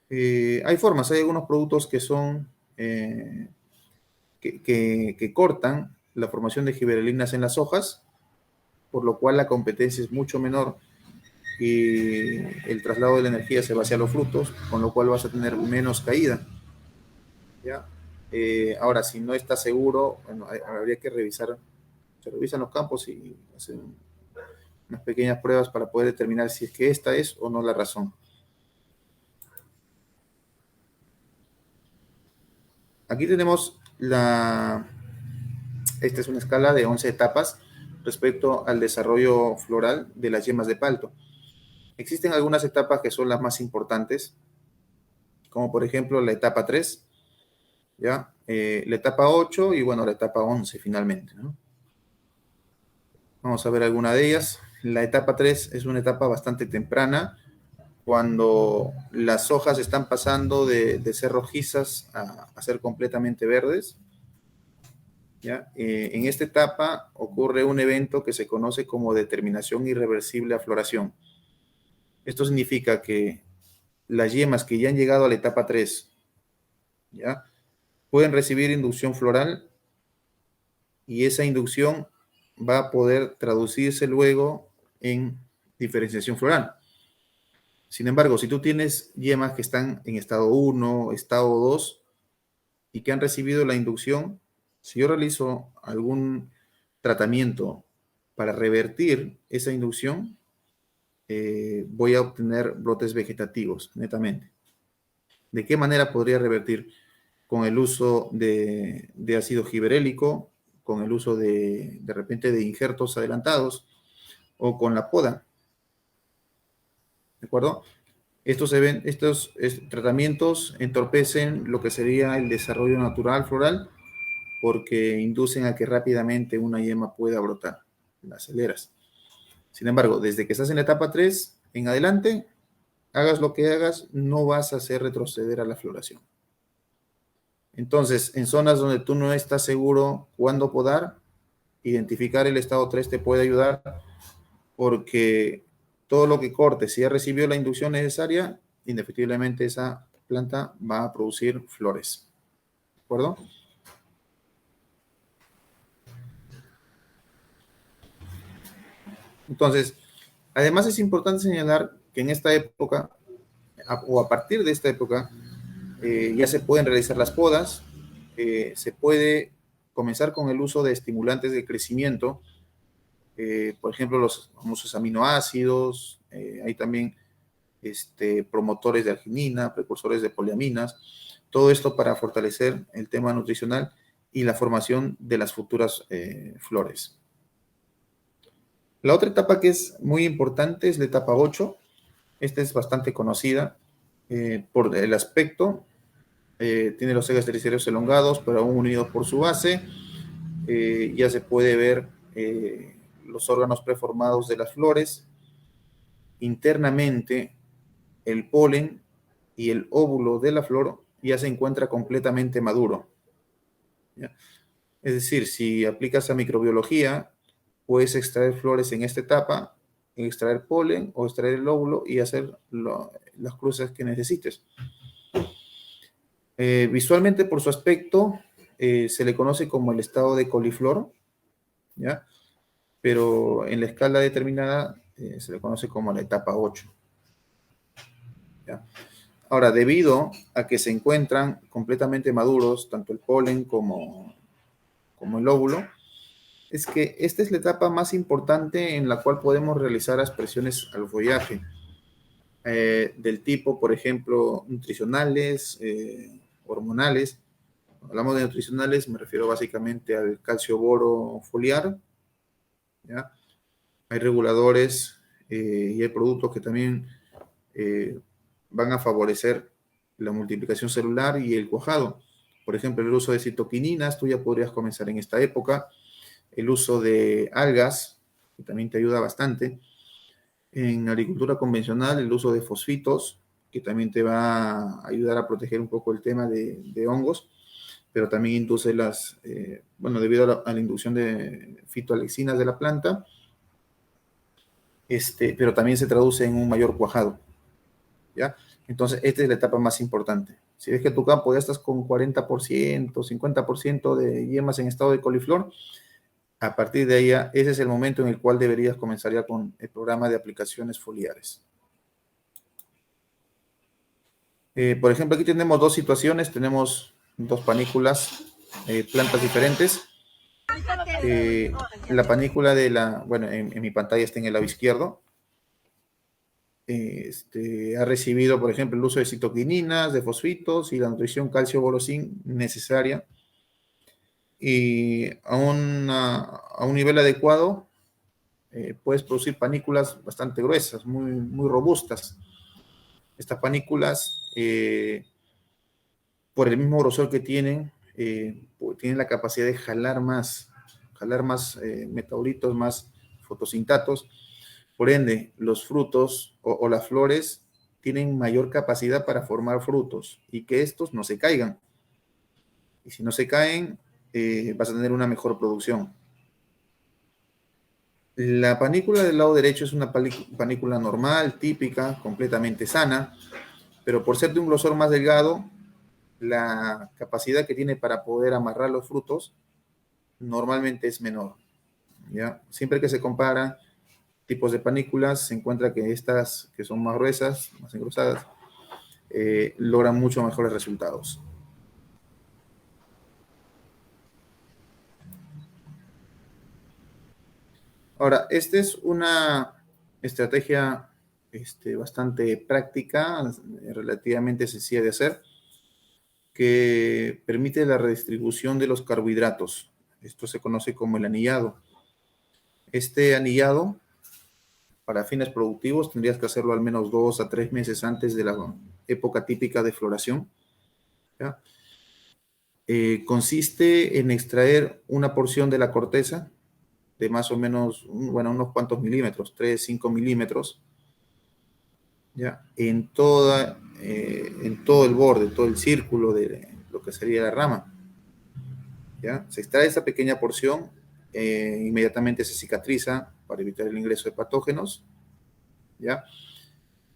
hay formas, hay algunos productos que son que cortan la formación de gibberelinas en las hojas, por lo cual la competencia es mucho menor y el traslado de la energía se va hacia los frutos, con lo cual vas a tener menos caída. ¿Ya? Ahora, si no estás seguro, bueno, habría que revisar, se revisan los campos y hacen unas pequeñas pruebas para poder determinar si es que esta es o no la razón. Aquí tenemos esta es una escala de 11 etapas respecto al desarrollo floral de las yemas de palto. Existen algunas etapas que son las más importantes, como por ejemplo la etapa 3, ¿ya? La etapa 8 y bueno, la etapa 11 finalmente, ¿no? Vamos a ver alguna de ellas. La etapa 3 es una etapa bastante temprana, cuando las hojas están pasando de ser rojizas a ser completamente verdes. ¿Ya? En esta etapa ocurre un evento que se conoce como determinación irreversible a floración. Esto significa que las yemas que ya han llegado a la etapa 3, ¿ya? Pueden recibir inducción floral, y esa inducción va a poder traducirse luego en diferenciación floral. Sin embargo, si tú tienes yemas que están en estado 1, estado 2 y que han recibido la inducción, si yo realizo algún tratamiento para revertir esa inducción, voy a obtener brotes vegetativos, netamente. ¿De qué manera podría revertir? Con el uso de ácido giberélico, con el uso de repente de injertos adelantados o con la poda. ¿De acuerdo? Estos tratamientos entorpecen lo que sería el desarrollo natural floral, porque inducen a que rápidamente una yema pueda brotar, las aceleras. Sin embargo, desde que estás en la etapa 3 en adelante, hagas lo que hagas, no vas a hacer retroceder a la floración. Entonces, en zonas donde tú no estás seguro cuándo podar, identificar el estado 3 te puede ayudar, porque todo lo que corte, si ya recibió la inducción necesaria, indefectiblemente esa planta va a producir flores. ¿De acuerdo? Entonces, además es importante señalar que en esta época, o a partir de esta época, ya se pueden realizar las podas, se puede comenzar con el uso de estimulantes de crecimiento, por ejemplo, los famosos aminoácidos, hay también promotores de arginina, precursores de poliaminas, todo esto para fortalecer el tema nutricional y la formación de las futuras flores. La otra etapa que es muy importante es la etapa 8. Esta es bastante conocida por el aspecto. Tiene los ejes terciarios elongados, pero aún unidos por su base. Ya se puede ver los órganos preformados de las flores. Internamente, el polen y el óvulo de la flor ya se encuentra completamente maduro. ¿Ya? Es decir, si aplicas a microbiología, puedes extraer flores en esta etapa, extraer polen o extraer el óvulo y hacer las cruces que necesites. Visualmente, por su aspecto, se le conoce como el estado de coliflor, ¿ya? Pero en la escala determinada se le conoce como la etapa 8. ¿Ya? Ahora, debido a que se encuentran completamente maduros, tanto el polen como el óvulo, es que esta es la etapa más importante en la cual podemos realizar aspersiones al follaje, del tipo, por ejemplo, nutricionales, hormonales. Cuando hablamos de nutricionales, me refiero básicamente al calcio boro foliar, ¿ya? Hay reguladores y hay productos que también eh, van a favorecer la multiplicación celular y el cuajado. Por ejemplo, el uso de citoquininas, tú ya podrías comenzar en esta época. El uso de algas, que también te ayuda bastante. En agricultura convencional, el uso de fosfitos, que también te va a ayudar a proteger un poco el tema de hongos, pero también induce bueno, debido a la inducción de fitoalexinas de la planta, pero también se traduce en un mayor cuajado, ¿ya? Entonces, esta es la etapa más importante. Si ves que tu campo ya estás con 40%, 50% de yemas en estado de coliflor, a partir de ahí, ese es el momento en el cual deberías comenzar ya con el programa de aplicaciones foliares. Por ejemplo, aquí tenemos dos situaciones, tenemos dos panículas, plantas diferentes. La panícula bueno, en mi pantalla está en el lado izquierdo. Ha recibido, por ejemplo, el uso de citoquininas, de fosfitos y la nutrición calcio-borosín necesaria. Y a un nivel adecuado, puedes producir panículas bastante gruesas, muy, muy robustas. Estas panículas, por el mismo grosor que tienen la capacidad de jalar más metabolitos, más fotosintatos. Por ende, los frutos o las flores tienen mayor capacidad para formar frutos y que estos no se caigan. Y si no se caen, vas a tener una mejor producción. La panícula del lado derecho es una panícula normal, típica, completamente sana, pero por ser de un grosor más delgado, la capacidad que tiene para poder amarrar los frutos normalmente es menor, ¿ya? Siempre que se comparan tipos de panículas, se encuentra que estas, que son más gruesas, más engrosadas, logran mucho mejores resultados. Ahora, esta es una estrategia bastante práctica, relativamente sencilla de hacer, que permite la redistribución de los carbohidratos. Esto se conoce como el anillado. Este anillado, para fines productivos, tendrías que hacerlo al menos 2 a 3 meses antes de la época típica de floración, ¿ya? Consiste en extraer una porción de la corteza de más o menos, bueno, unos cuantos milímetros, 3, 5 milímetros, ¿ya? En todo el borde, todo el círculo de lo que sería la rama, ¿ya? Se extrae esa pequeña porción, inmediatamente se cicatriza para evitar el ingreso de patógenos, ¿ya?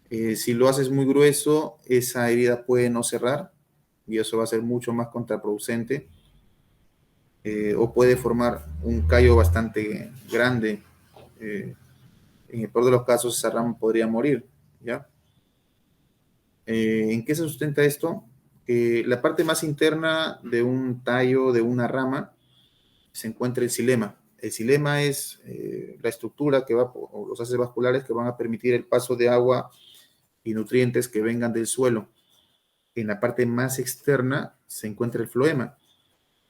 Si lo haces muy grueso, esa herida puede no cerrar y eso va a ser mucho más contraproducente, o puede formar un callo bastante grande. En el peor de los casos, esa rama podría morir, ¿ya? ¿En qué se sustenta esto? La parte más interna de un tallo, de una rama, se encuentra el xilema. El xilema es la estructura o los haces vasculares que van a permitir el paso de agua y nutrientes que vengan del suelo. En la parte más externa se encuentra el floema,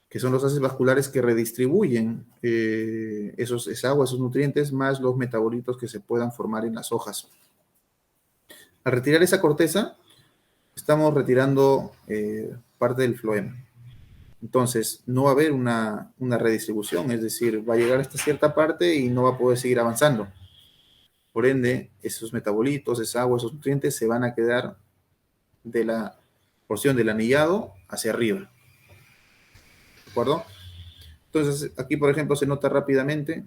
que son los haces vasculares que redistribuyen esa agua, esos nutrientes, más los metabolitos que se puedan formar en las hojas. Al retirar esa corteza, estamos retirando parte del floema. Entonces, no va a haber una redistribución, es decir, va a llegar hasta cierta parte y no va a poder seguir avanzando. Por ende, esos metabolitos, esa agua, esos nutrientes se van a quedar de la porción del anillado hacia arriba. ¿De acuerdo? Entonces, aquí, por ejemplo, se nota rápidamente,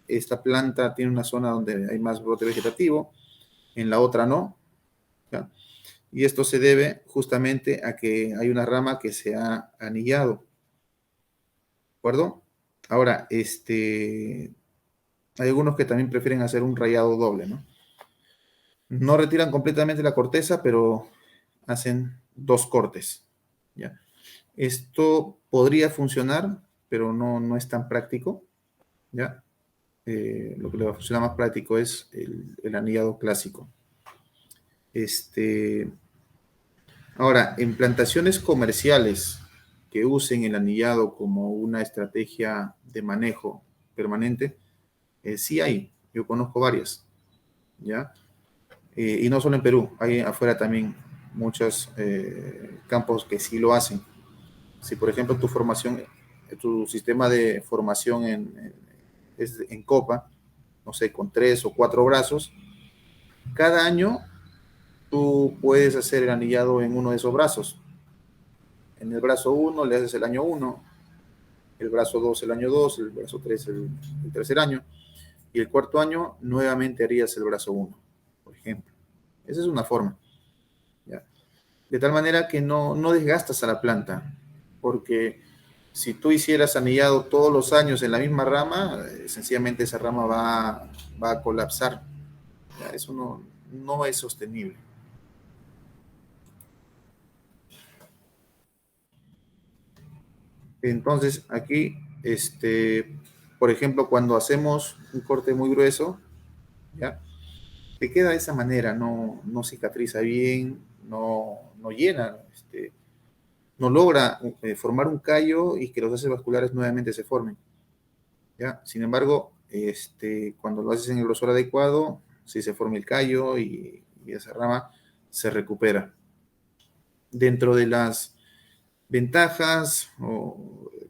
esta planta tiene una zona donde hay más brote vegetativo, en la otra no, ¿ya? Y esto se debe justamente a que hay una rama que se ha anillado. ¿De acuerdo? Ahora, hay algunos que también prefieren hacer un rayado doble, ¿no? No retiran completamente la corteza, pero hacen 2 cortes, ¿ya? Esto podría funcionar, pero no es tan práctico, ¿ya? Lo que le va a funcionar más práctico es el anillado clásico. Este, Ahora, en plantaciones comerciales que usen el anillado como una estrategia de manejo permanente, sí hay, yo conozco varias, ¿ya? Y no solo en Perú, hay afuera también muchos campos que sí lo hacen. Si, por ejemplo, tu sistema de formación es en copa, no sé, con 3 o 4 brazos, cada año tú puedes hacer el anillado en uno de esos brazos. En el brazo 1 le haces el año 1, el brazo 2 el año 2, el brazo 3 el tercer año, y el cuarto año nuevamente harías el brazo 1, por ejemplo. Esa es una forma, ¿ya? De tal manera que no desgastas a la planta, porque si tú hicieras anillado todos los años en la misma rama, sencillamente esa rama va a colapsar. ¿Ya? Eso no es sostenible. Entonces, aquí, por ejemplo, cuando hacemos un corte muy grueso, ¿ya? Te queda de esa manera, no cicatriza bien, no llena, no logra formar un callo y que los vasos vasculares nuevamente se formen, ¿ya? Sin embargo, cuando lo haces en el grosor adecuado, sí se forma el callo y esa rama se recupera. Dentro de las ventajas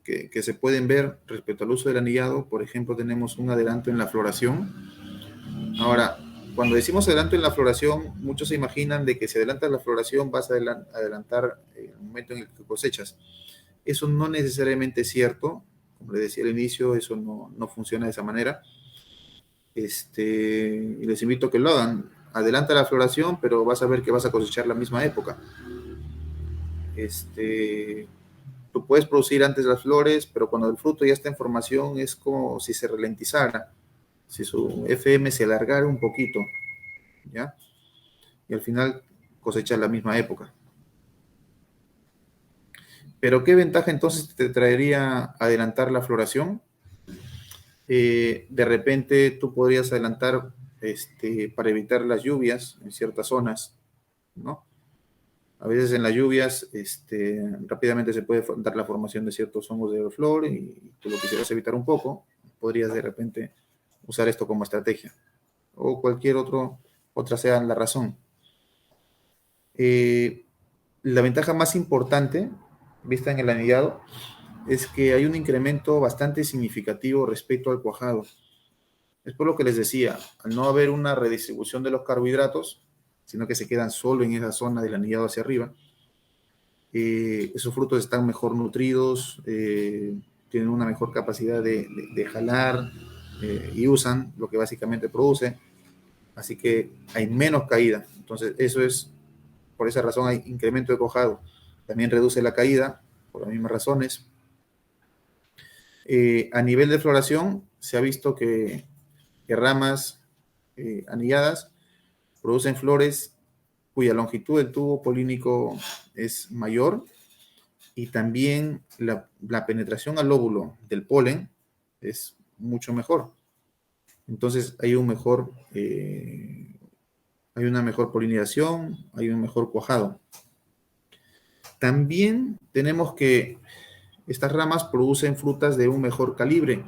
que se pueden ver respecto al uso del anillado, por ejemplo, tenemos un adelanto en la floración. Ahora, cuando decimos adelanto en la floración, muchos se imaginan de que si adelantas la floración vas a adelantar el momento en el que cosechas. Eso no necesariamente es cierto. Como les decía al inicio, eso no funciona de esa manera. Y les invito a que lo hagan. Adelanta la floración, pero vas a ver que vas a cosechar la misma época. Tú puedes producir antes las flores, pero cuando el fruto ya está en formación es como si se ralentizara, si su FM se alargara un poquito, ¿ya? Y al final cosechas la misma época. Pero ¿qué ventaja entonces te traería adelantar la floración? De repente tú podrías adelantar para evitar las lluvias en ciertas zonas, ¿no? A veces en las lluvias rápidamente se puede dar la formación de ciertos hongos de flor y tú lo quisieras evitar un poco, podrías de repente usar esto como estrategia o cualquier otra sea la razón. La ventaja más importante vista en el anillado es que hay un incremento bastante significativo respecto al cuajado. Es por lo que les decía, al no haber una redistribución de los carbohidratos, sino que se quedan solo en esa zona del anillado hacia arriba, esos frutos están mejor nutridos, tienen una mejor capacidad de jalar y usan lo que básicamente produce, así que hay menos caída. Entonces, por esa razón hay incremento de cuajado. También reduce la caída, por las mismas razones. A nivel de floración, se ha visto que ramas anilladas producen flores cuya longitud del tubo polínico es mayor y también la penetración al óvulo del polen es mucho mejor. Entonces hay hay una mejor polinización, hay un mejor cuajado. También tenemos que estas ramas producen frutas de un mejor calibre,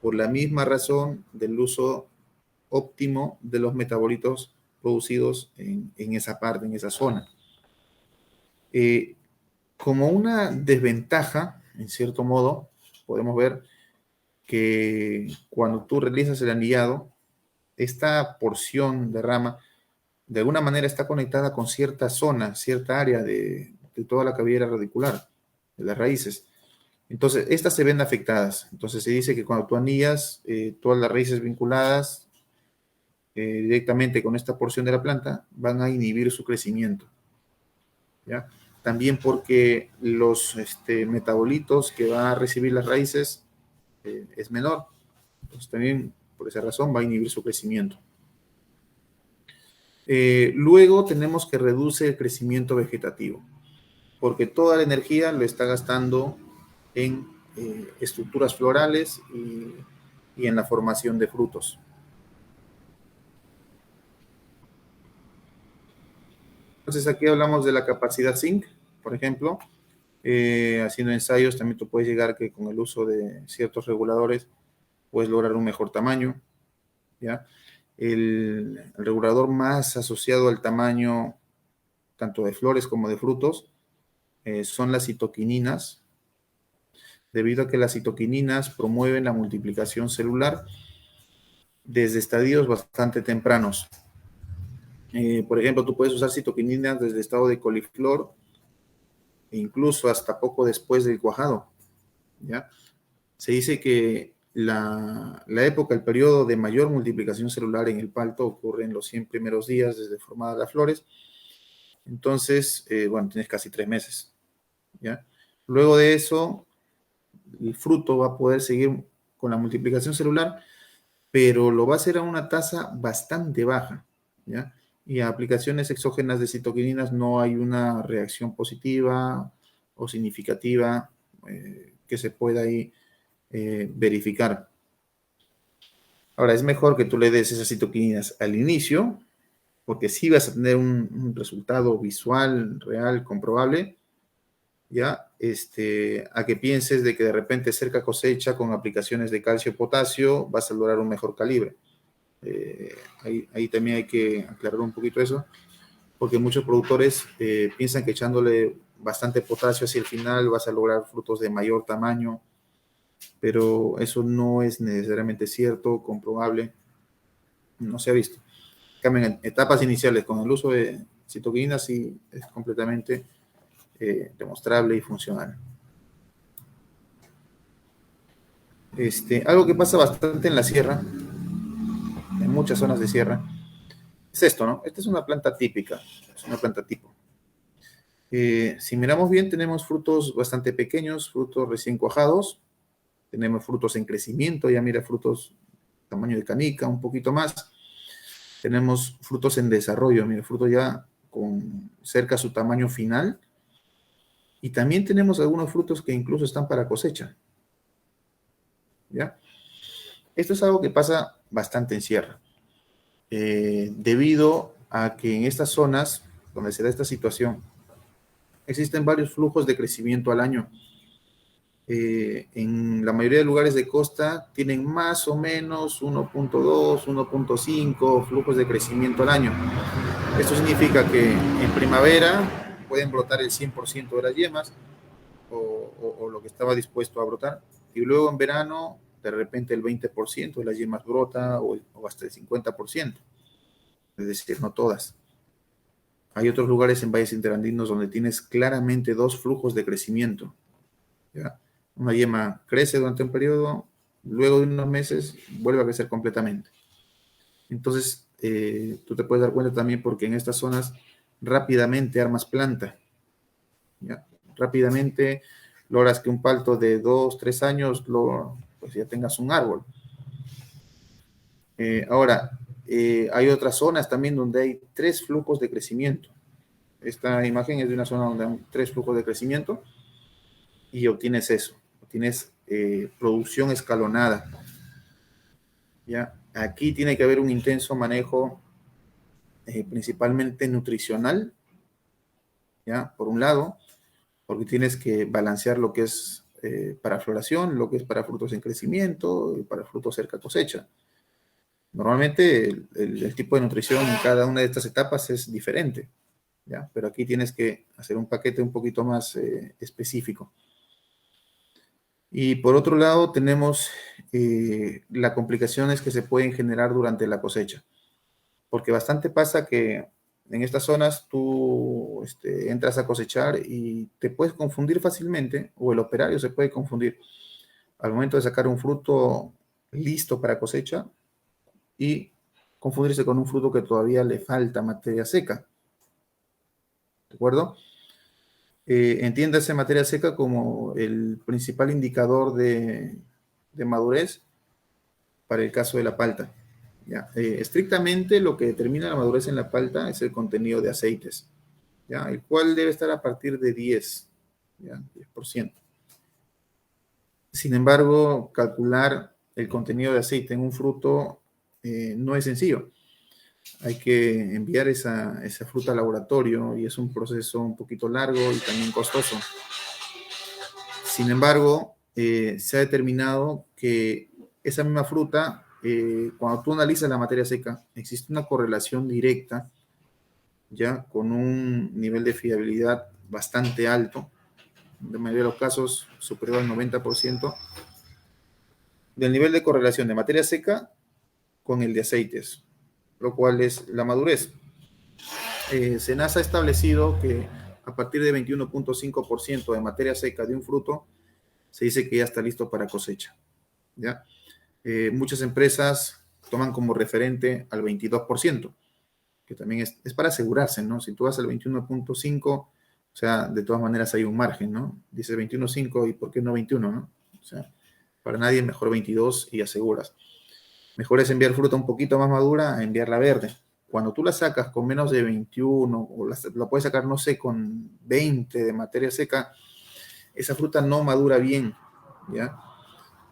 por la misma razón del uso óptimo de los metabolitos producidos en esa parte, en esa zona. Eh, Como una desventaja, en cierto modo, podemos ver que cuando tú realizas el anillado, esta porción de rama de alguna manera está conectada con cierta zona, cierta área de toda la cabellera radicular, de las raíces. Entonces, estas se ven afectadas. Entonces, se dice que cuando tú anillas, todas las raíces vinculadas directamente con esta porción de la planta van a inhibir su crecimiento, ¿ya? También porque los metabolitos que va a recibir las raíces es menor. Entonces, también por esa razón va a inhibir su crecimiento. Luego tenemos que reducir el crecimiento vegetativo, porque toda la energía lo está gastando en estructuras florales y en la formación de frutos. Entonces aquí hablamos de la capacidad zinc, por ejemplo. Haciendo ensayos también tú puedes llegar que con el uso de ciertos reguladores puedes lograr un mejor tamaño, ¿ya? El regulador más asociado al tamaño tanto de flores como de frutos son las citoquininas, debido a que las citoquininas promueven la multiplicación celular desde estadios bastante tempranos. Por ejemplo, tú puedes usar citoquininas desde el estado de coliflor e incluso hasta poco después del cuajado, ¿ya? Se dice que la época, el periodo de mayor multiplicación celular en el palto ocurre en los 100 primeros días desde formadas las flores. Entonces, bueno, tienes casi 3 meses, ¿ya? Luego de eso, el fruto va a poder seguir con la multiplicación celular, pero lo va a hacer a una tasa bastante baja, ¿ya? Y a aplicaciones exógenas de citoquininas no hay una reacción positiva o significativa que se pueda ahí verificar. Ahora, es mejor que tú le des esas citoquininas al inicio, porque sí vas a tener un resultado visual, real, comprobable, ¿ya? A que pienses de que de repente cerca cosecha con aplicaciones de calcio y potasio vas a lograr un mejor calibre. Ahí también hay que aclarar un poquito eso, porque muchos productores piensan que echándole bastante potasio hacia el final vas a lograr frutos de mayor tamaño, pero eso no es necesariamente cierto, comprobable, no se ha visto. En etapas iniciales con el uso de citoquinas sí es completamente demostrable y funcional. Algo que pasa bastante en la sierra, en muchas zonas de sierra, es esto, ¿no? Esta es una planta típica, es una planta tipo. Si miramos bien, tenemos frutos bastante pequeños, frutos recién cuajados, tenemos frutos en crecimiento, ya mira, frutos tamaño de canica, un poquito más. Tenemos frutos en desarrollo, mira, frutos ya con cerca a su tamaño final. Y también tenemos algunos frutos que incluso están para cosecha, ¿ya? Esto es algo que pasa bastante en sierra, debido a que en estas zonas donde se da esta situación, existen varios flujos de crecimiento al año. En la mayoría de lugares de costa tienen más o menos 1.2, 1.5 flujos de crecimiento al año. Esto significa que en primavera pueden brotar el 100% de las yemas o lo que estaba dispuesto a brotar, y luego en verano de repente el 20% de las yemas brota o hasta el 50%, es decir, no todas. Hay otros lugares en valles interandinos donde tienes claramente dos flujos de crecimiento, ¿ya? Una yema crece durante un periodo, luego de unos meses vuelve a crecer completamente. Entonces, tú te puedes dar cuenta también porque en estas zonas rápidamente armas planta, ¿ya? Rápidamente logras que un palto de 2, 3 años pues ya tengas un árbol. Ahora, hay otras zonas también donde hay 3 flujos de crecimiento. Esta imagen es de una zona donde hay 3 flujos de crecimiento y obtienes eso, obtienes producción escalonada. ¿Ya? Aquí tiene que haber un intenso manejo principalmente nutricional, ¿ya? Por un lado, porque tienes que balancear lo que es para floración, lo que es para frutos en crecimiento y para frutos cerca cosecha. Normalmente el tipo de nutrición en cada una de estas etapas es diferente, ¿ya? Pero aquí tienes que hacer un paquete un poquito más específico. Y por otro lado tenemos las complicaciones que se pueden generar durante la cosecha, porque bastante pasa que en estas zonas tú entras a cosechar y te puedes confundir fácilmente, o el operario se puede confundir al momento de sacar un fruto listo para cosecha y confundirse con un fruto que todavía le falta materia seca. ¿De acuerdo? Entiéndase materia seca como el principal indicador de madurez para el caso de la palta. ¿ya? Estrictamente lo que determina la madurez en la palta es el contenido de aceites, ¿ya? El cual debe estar a partir de 10, ¿ya? 10%. Sin embargo, calcular el contenido de aceite en un fruto no es sencillo. Hay que enviar esa fruta al laboratorio y es un proceso un poquito largo y también costoso. Sin embargo, se ha determinado que esa misma fruta, cuando tú analizas la materia seca, existe una correlación directa, ya con un nivel de fiabilidad bastante alto, en la mayoría de los casos superior al 90%, del nivel de correlación de materia seca con el de aceites, lo cual es la madurez. SENASA ha establecido que a partir de 21.5% de materia seca de un fruto, se dice que ya está listo para cosecha, ¿ya? Muchas empresas toman como referente al 22%, que también es para asegurarse, ¿no? Si tú vas al 21.5, o sea, de todas maneras hay un margen, ¿no? Dice 21.5 y ¿por qué no 21, no? O sea, para nadie mejor 22 y aseguras. Mejor es enviar fruta un poquito más madura a enviarla verde. Cuando tú la sacas con menos de 21 o la puedes sacar, no sé, con 20 de materia seca, esa fruta no madura bien, ¿ya?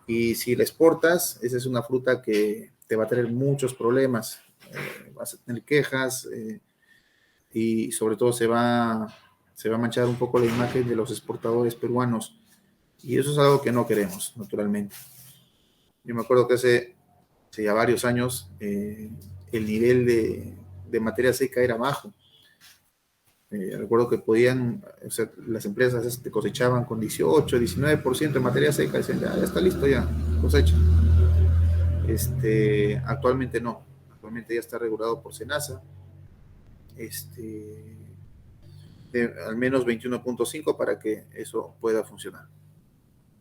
Y si la exportas, esa es una fruta que te va a tener muchos problemas. Vas a tener quejas y sobre todo se va a manchar un poco la imagen de los exportadores peruanos. Y eso es algo que no queremos, naturalmente. Yo me acuerdo que hace ya varios años el nivel de materia seca era bajo. Recuerdo que podían, o sea, las empresas cosechaban con 18, 19% de materia seca, decían, ya está listo, ya, cosecha. Actualmente no, actualmente ya está regulado por SENASA, al menos 21.5 para que eso pueda funcionar.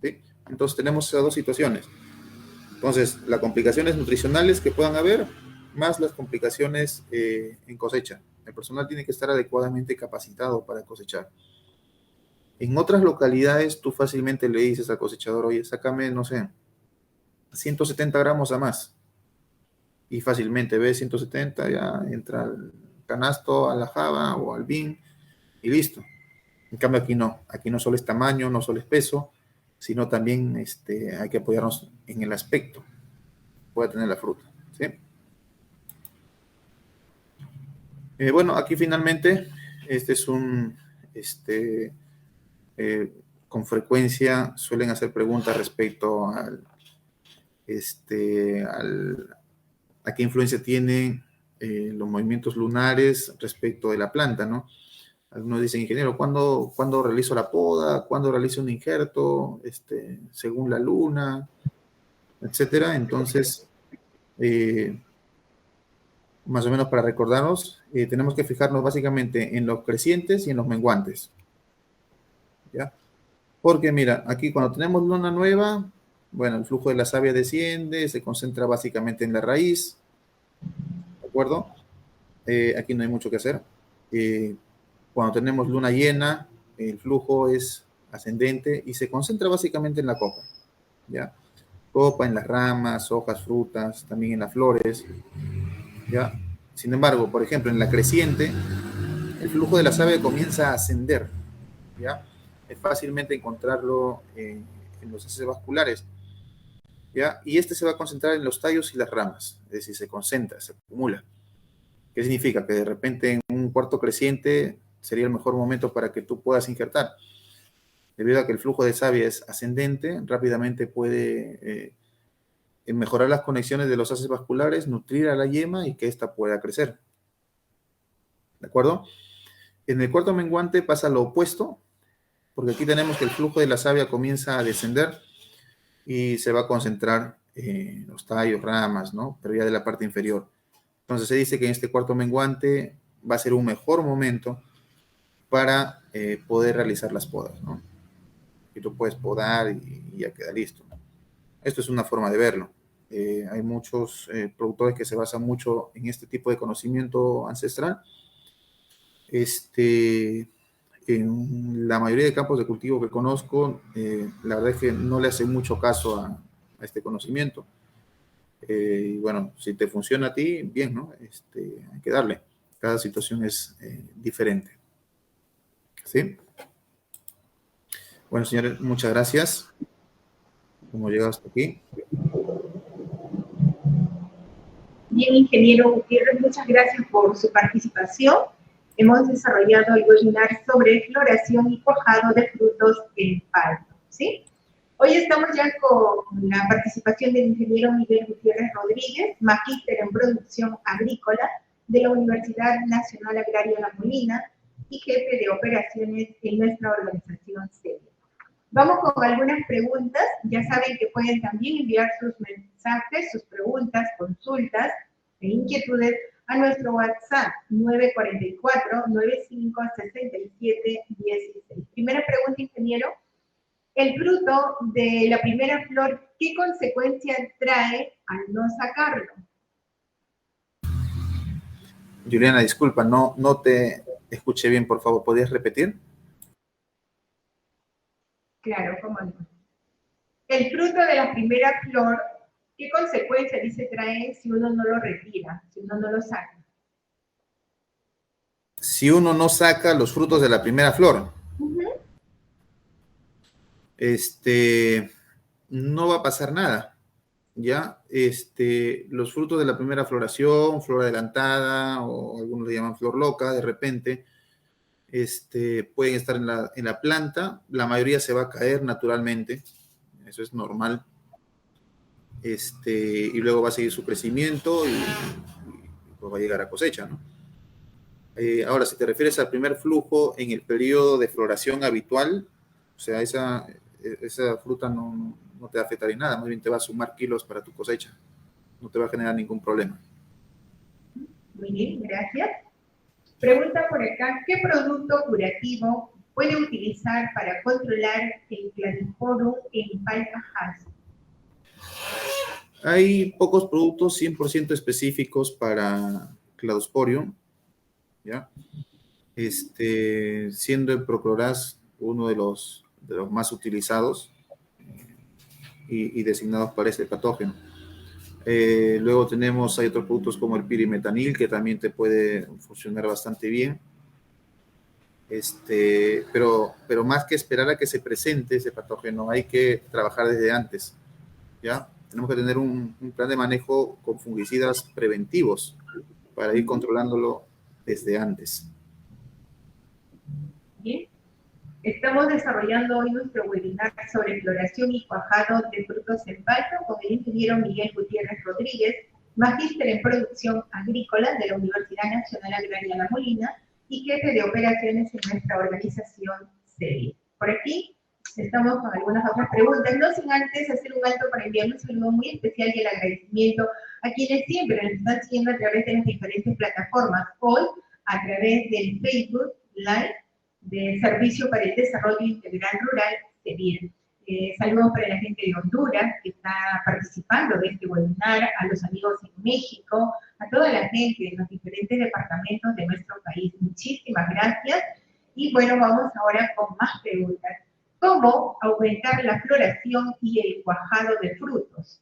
¿Sí? Entonces tenemos esas dos situaciones. Entonces, las complicaciones nutricionales que puedan haber, más las complicaciones en cosecha. El personal tiene que estar adecuadamente capacitado para cosechar. En otras localidades, tú fácilmente le dices al cosechador, oye, sácame, no sé, 170 gramos a más. Y fácilmente ve 170, ya entra al canasto, a la java o al bin y listo. En cambio aquí no solo es tamaño, no solo es peso, sino también hay que apoyarnos en el aspecto que pueda tener la fruta. ¿Sí? Bueno, aquí finalmente, este es un, con frecuencia suelen hacer preguntas respecto a qué influencia tienen los movimientos lunares respecto de la planta, ¿no? Algunos dicen, ingeniero, ¿cuándo realizo la poda? ¿Cuándo realizo un injerto? Según la luna, etcétera. Entonces, eh, más o menos para recordarnos, tenemos que fijarnos básicamente en los crecientes y en los menguantes, ¿ya? Porque mira, aquí cuando tenemos luna nueva, bueno, el flujo de la savia desciende, se concentra básicamente en la raíz, ¿de acuerdo? Aquí no hay mucho que hacer. Eh, Cuando tenemos luna llena, el flujo es ascendente y se concentra básicamente en la copa, ¿ya? Copa, en las ramas, hojas, frutas, también en las flores, ¿ya? Sin embargo, por ejemplo, en la creciente, el flujo de la savia comienza a ascender, ¿ya? Es fácilmente encontrarlo en los haces vasculares, ¿ya? Y se va a concentrar en los tallos y las ramas, es decir, se concentra, se acumula. ¿Qué significa? Que de repente en un cuarto creciente sería el mejor momento para que tú puedas injertar. Debido a que el flujo de savia es ascendente, rápidamente puede mejorar las conexiones de los haces vasculares, nutrir a la yema y que ésta pueda crecer. ¿De acuerdo? En el cuarto menguante pasa lo opuesto, porque aquí tenemos que el flujo de la savia comienza a descender y se va a concentrar en los tallos, ramas, ¿no? Pero ya de la parte inferior. Entonces se dice que en este cuarto menguante va a ser un mejor momento para poder realizar las podas, ¿no? Y tú puedes podar y ya queda listo. Esto es una forma de verlo. Hay muchos productores que se basan mucho en este tipo de conocimiento ancestral. En la mayoría de campos de cultivo que conozco, la verdad es que no le hacen mucho caso a este conocimiento. Y bueno, si te funciona a ti, bien, ¿no? Hay que darle. Cada situación es diferente. ¿Sí? Bueno, señores, muchas gracias. Hemos llegado hasta aquí.
Bien, ingeniero Gutiérrez, muchas gracias por su participación. Hemos desarrollado el webinar sobre floración y cuajado de frutos en palto, ¿sí? Hoy estamos ya con la participación del ingeniero Miguel Gutiérrez Rodríguez, magíster en producción agrícola de la Universidad Nacional Agraria La Molina y jefe de operaciones en nuestra organización CEDIA. Vamos con algunas preguntas. Ya saben que pueden también enviar sus mensajes, sus preguntas, consultas e inquietudes a nuestro WhatsApp 944-9567-16. Primera pregunta, ingeniero. El fruto de la primera flor, ¿qué consecuencia trae al no sacarlo?
Juliana, disculpa, no te escuché bien, por favor, ¿podrías repetir?
Claro, cómo no. El fruto de la primera flor, ¿qué consecuencia dice trae si uno no lo retira, si uno no lo saca?
Si uno no saca los frutos de la primera flor, no va a pasar nada, ¿ya? Los frutos de la primera floración, flor adelantada, o algunos le llaman flor loca, de repente, pueden estar en la planta, la mayoría se va a caer naturalmente, eso es normal, y luego va a seguir su crecimiento y pues va a llegar a cosecha, ¿no? Ahora, si te refieres al primer flujo en el periodo de floración habitual, o sea, esa fruta no te va a afectar en nada, más bien te va a sumar kilos para tu cosecha, no te va a generar ningún problema.
Muy bien, gracias. Pregunta por acá, ¿qué producto curativo puede utilizar para controlar el claviforum en palta Hass?
Hay pocos productos 100% específicos para Cladosporium, ¿ya? Siendo el Procloraz uno de los más utilizados y designados para este patógeno. Luego hay otros productos como el pirimetanil, que también te puede funcionar bastante bien. Pero más que esperar a que se presente ese patógeno, hay que trabajar desde antes, ¿ya? Tenemos que tener un plan de manejo con fungicidas preventivos para ir controlándolo desde antes.
Bien. Estamos desarrollando hoy nuestro webinar sobre floración y cuajado de frutos en palto con el ingeniero Miguel Gutiérrez Rodríguez, magíster en producción agrícola de la Universidad Nacional Agraria La Molina y jefe de operaciones en nuestra organización CEDIA. Por aquí estamos con algunas otras preguntas, no sin antes hacer un alto para enviar un saludo muy especial y el agradecimiento a quienes siempre nos están siguiendo a través de las diferentes plataformas. Hoy, a través del Facebook Live, de Servicio para el Desarrollo Integral Rural, SEBIR. Saludos para la gente de Honduras que está participando de este webinar, a los amigos en México, a toda la gente de los diferentes departamentos de nuestro país. Muchísimas gracias. Y bueno, vamos ahora con más preguntas. ¿Cómo aumentar la floración y el cuajado de frutos?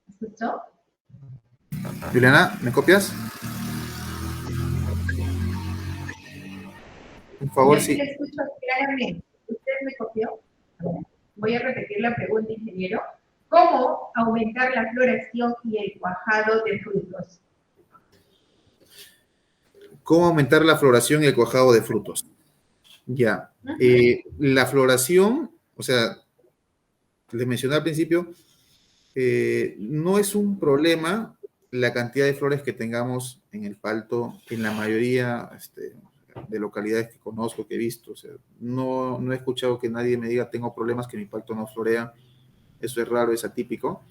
¿Escuchó?
Juliana, ¿me copias? Por favor,
Sí,
sí.
le escucho claramente. ¿Usted me copió? Voy a repetir la pregunta, ingeniero. ¿Cómo aumentar la floración y el cuajado de frutos?
¿Cómo aumentar la floración y el cuajado de frutos? Ya. La floración, o sea, les mencioné al principio, no es un problema la cantidad de flores que tengamos en el palto en la mayoría de localidades que conozco, que he visto. O sea, no he escuchado que nadie me diga tengo problemas que mi palto no florea. Eso es raro, es atípico.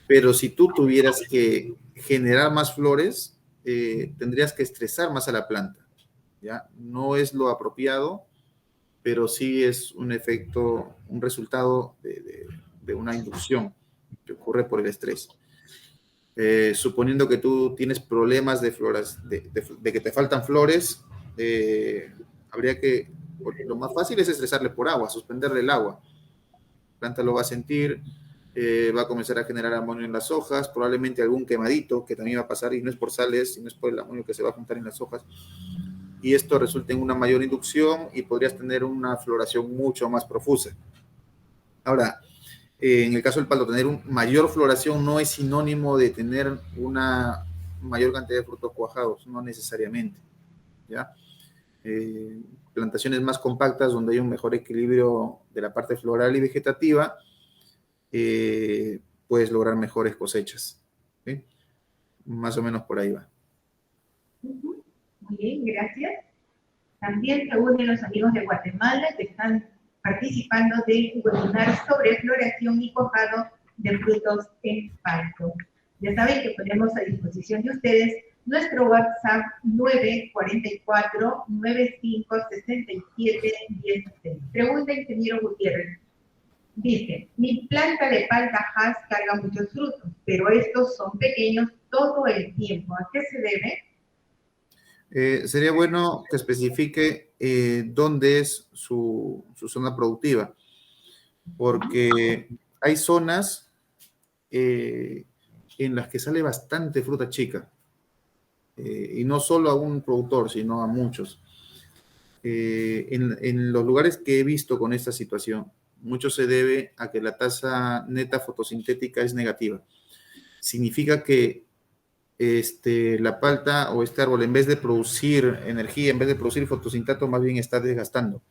Pero si tú tuvieras que generar más flores, tendrías que estresar más a la planta, ¿ya? No es lo apropiado, pero sí es un efecto, un resultado de una inducción que ocurre por el estrés. Suponiendo que tú tienes problemas de floras, de que te faltan flores, habría que, lo más fácil es estresarle por agua, suspenderle el agua. La planta lo va a sentir, va a comenzar a generar amonio en las hojas, probablemente algún quemadito que también va a pasar, y no es por sales, sino es por el amonio que se va a juntar en las hojas. Y esto resulta en una mayor inducción y podrías tener una floración mucho más profusa. Ahora, en el caso del palo, tener una mayor floración no es sinónimo de tener una mayor cantidad de frutos cuajados, no necesariamente, ¿ya? Plantaciones más compactas donde hay un mejor equilibrio de la parte floral y vegetativa, puedes lograr mejores cosechas, ¿sí? Más o menos por ahí va.
Muy bien, gracias. También se unen los amigos de Guatemala que están participando del webinar sobre floración y cuajado de frutos en palco. Ya saben que ponemos a disposición de ustedes nuestro WhatsApp 944-9567-16. Pregunta ingeniero Gutiérrez. Dice, mi planta de palta Hass carga muchos frutos, pero estos son pequeños todo el tiempo. ¿A qué se debe?
Sería bueno que especifique dónde es su zona productiva, porque hay zonas en las que sale bastante fruta chica, y no solo a un productor, sino a muchos. En los lugares que he visto con esta situación, mucho se debe a que la tasa neta fotosintética es negativa. Significa que la palta o este árbol, en vez de producir energía, en vez de producir fotosintato, más bien está desgastando.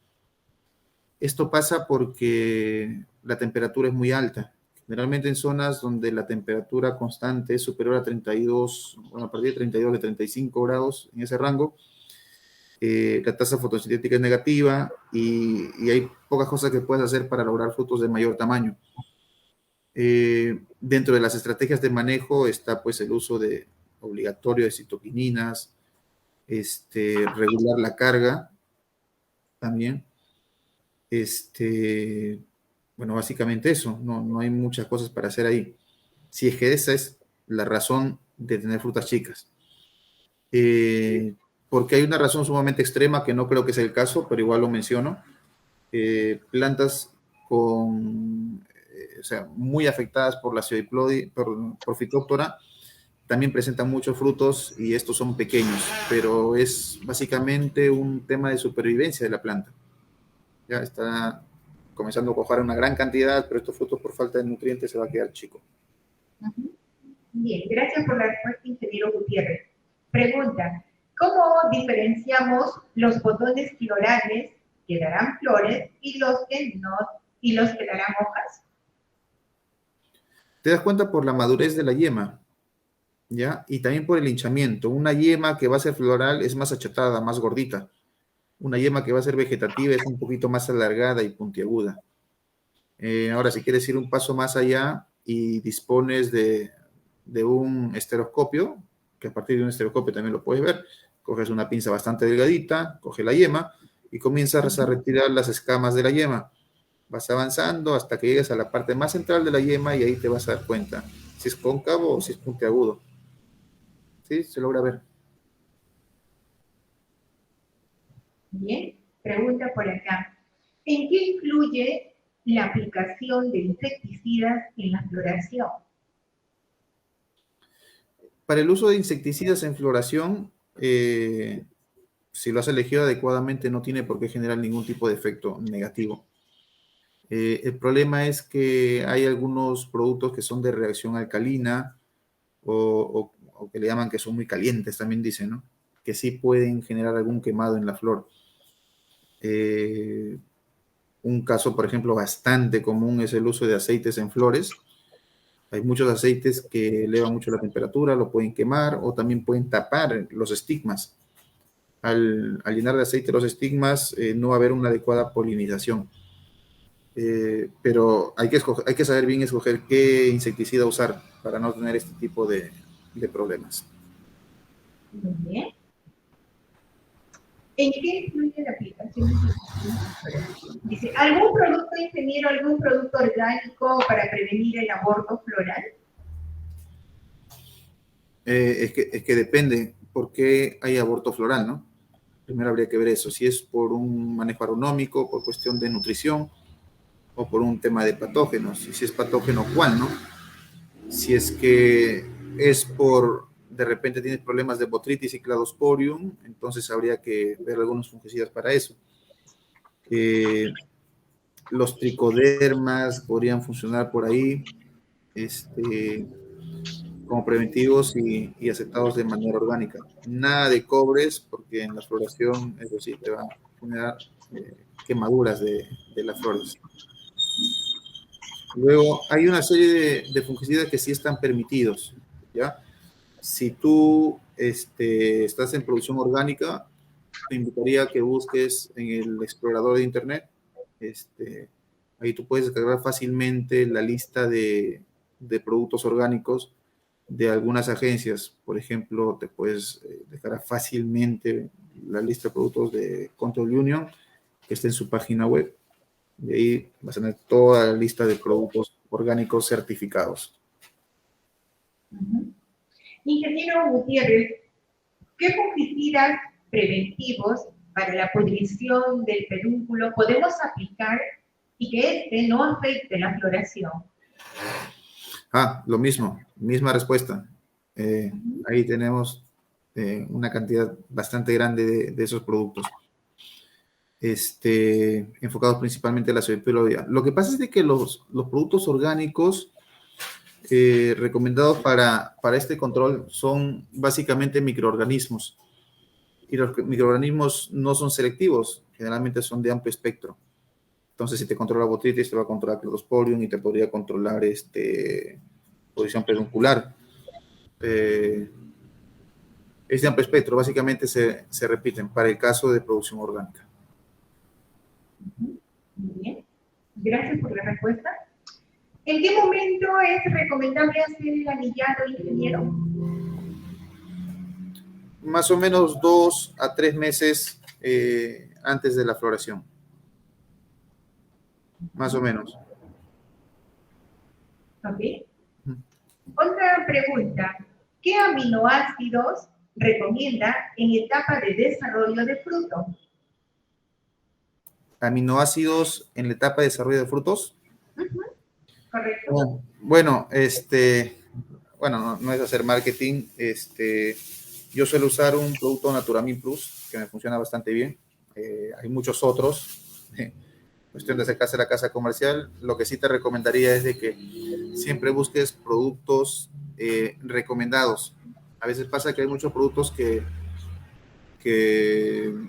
Esto pasa porque la temperatura es muy alta. Generalmente en zonas donde la temperatura constante es superior a 32, bueno, a partir de 32, de 35 grados, en ese rango, la tasa fotosintética es negativa y hay pocas cosas que puedes hacer para lograr frutos de mayor tamaño. Dentro de las estrategias de manejo está pues el uso obligatorio de citoquininas, regular la carga también. Bueno, básicamente eso, no hay muchas cosas para hacer ahí. Si es que esa es la razón de tener frutas chicas. Porque hay una razón sumamente extrema que no creo que sea el caso, pero igual lo menciono. Plantas con, o sea, muy afectadas por la por Phytophthora, también presentan muchos frutos y estos son pequeños, pero es básicamente un tema de supervivencia de la planta. Ya está comenzando a cuajar una gran cantidad, pero estos frutos por falta de nutrientes se va a quedar chico.
Bien, gracias por la respuesta, ingeniero Gutiérrez. Pregunta, ¿cómo diferenciamos los botones florales que darán flores y los que no, y los que darán hojas?
Te das cuenta por la madurez de la yema, ¿ya? Y también por el hinchamiento. Una yema que va a ser floral es más achatada, más gordita. Una yema que va a ser vegetativa es un poquito más alargada y puntiaguda. Ahora, si quieres ir un paso más allá y dispones de un estereoscopio, que a partir de un estereoscopio también lo puedes ver, coges una pinza bastante delgadita, coges la yema y comienzas a retirar las escamas de la yema. Vas avanzando hasta que llegues a la parte más central de la yema y ahí te vas a dar cuenta si es cóncavo o si es puntiagudo. ¿Sí? Se logra ver.
Bien, pregunta por acá. ¿En qué influye la aplicación de insecticidas en la floración?
Para el uso de insecticidas en floración, si lo has elegido adecuadamente, no tiene por qué generar ningún tipo de efecto negativo. El problema es que hay algunos productos que son de reacción alcalina o que le llaman que son muy calientes, también dicen, ¿no? Que sí pueden generar algún quemado en la flor. Un caso, por ejemplo, bastante común es el uso de aceites en flores. Hay muchos aceites que elevan mucho la temperatura, lo pueden quemar o también pueden tapar los estigmas. Al llenar de aceite los estigmas, no va a haber una adecuada polinización. Pero hay que saber bien escoger qué insecticida usar para no tener este tipo de problemas.
Muy bien. ¿En qué influye la aplicación de insecticidas? Dice, ¿algún producto, ingeniero, algún producto orgánico para prevenir el aborto floral?
Es que depende por qué hay aborto floral, ¿no? Primero habría que ver eso, si es por un manejo agronómico, por cuestión de nutrición o por un tema de patógenos, y si es patógeno, ¿cuál, no? Si es que es por, de repente tienes problemas de botritis y cladosporium, entonces habría que ver algunos fungicidas para eso. Eh, los tricodermas podrían funcionar por ahí, este, como preventivos y aceptados de manera orgánica. Nada de cobres, porque en la floración, eso sí, te va a generar quemaduras de las flores. Luego, hay una serie de fungicidas que sí están permitidos, ¿ya? Si tú estás en producción orgánica, te invitaría a que busques en el explorador de internet. Ahí tú puedes descargar fácilmente la lista de productos orgánicos de algunas agencias. Por ejemplo, te puedes descargar fácilmente la lista de productos de Control Union, que está en su página web. De ahí vas a tener toda la lista de productos orgánicos certificados.
Ingeniero Gutiérrez, ¿qué fungicidas preventivos para la pudrición del pedúnculo podemos aplicar y que este no afecte la floración?
Lo mismo, misma respuesta. Ahí tenemos una cantidad bastante grande de esos productos, enfocados principalmente en la soyepilolía. Lo que pasa es de que los productos orgánicos recomendados para este control son básicamente microorganismos. Y los microorganismos no son selectivos, generalmente son de amplio espectro. Entonces, si te controla botritis, te va a controlar Cladosporium y te podría controlar posición peduncular. Es de amplio espectro, básicamente se repiten para el caso de producción orgánica.
Muy bien, gracias por la respuesta. ¿En qué momento es recomendable hacer el anillado, ingeniero?
Más o menos 2 a 3 meses antes de la floración. Más o menos.
Ok. Otra pregunta. ¿Qué aminoácidos recomienda en etapa de desarrollo de fruto?
Aminoácidos en la etapa de desarrollo de frutos.
¿Correcto?
Bueno, no es hacer marketing. Yo suelo usar un producto Naturamin Plus que me funciona bastante bien. Hay muchos otros. Cuestión de acercarse a la casa comercial. Lo que sí te recomendaría es de que siempre busques productos recomendados. A veces pasa que hay muchos productos que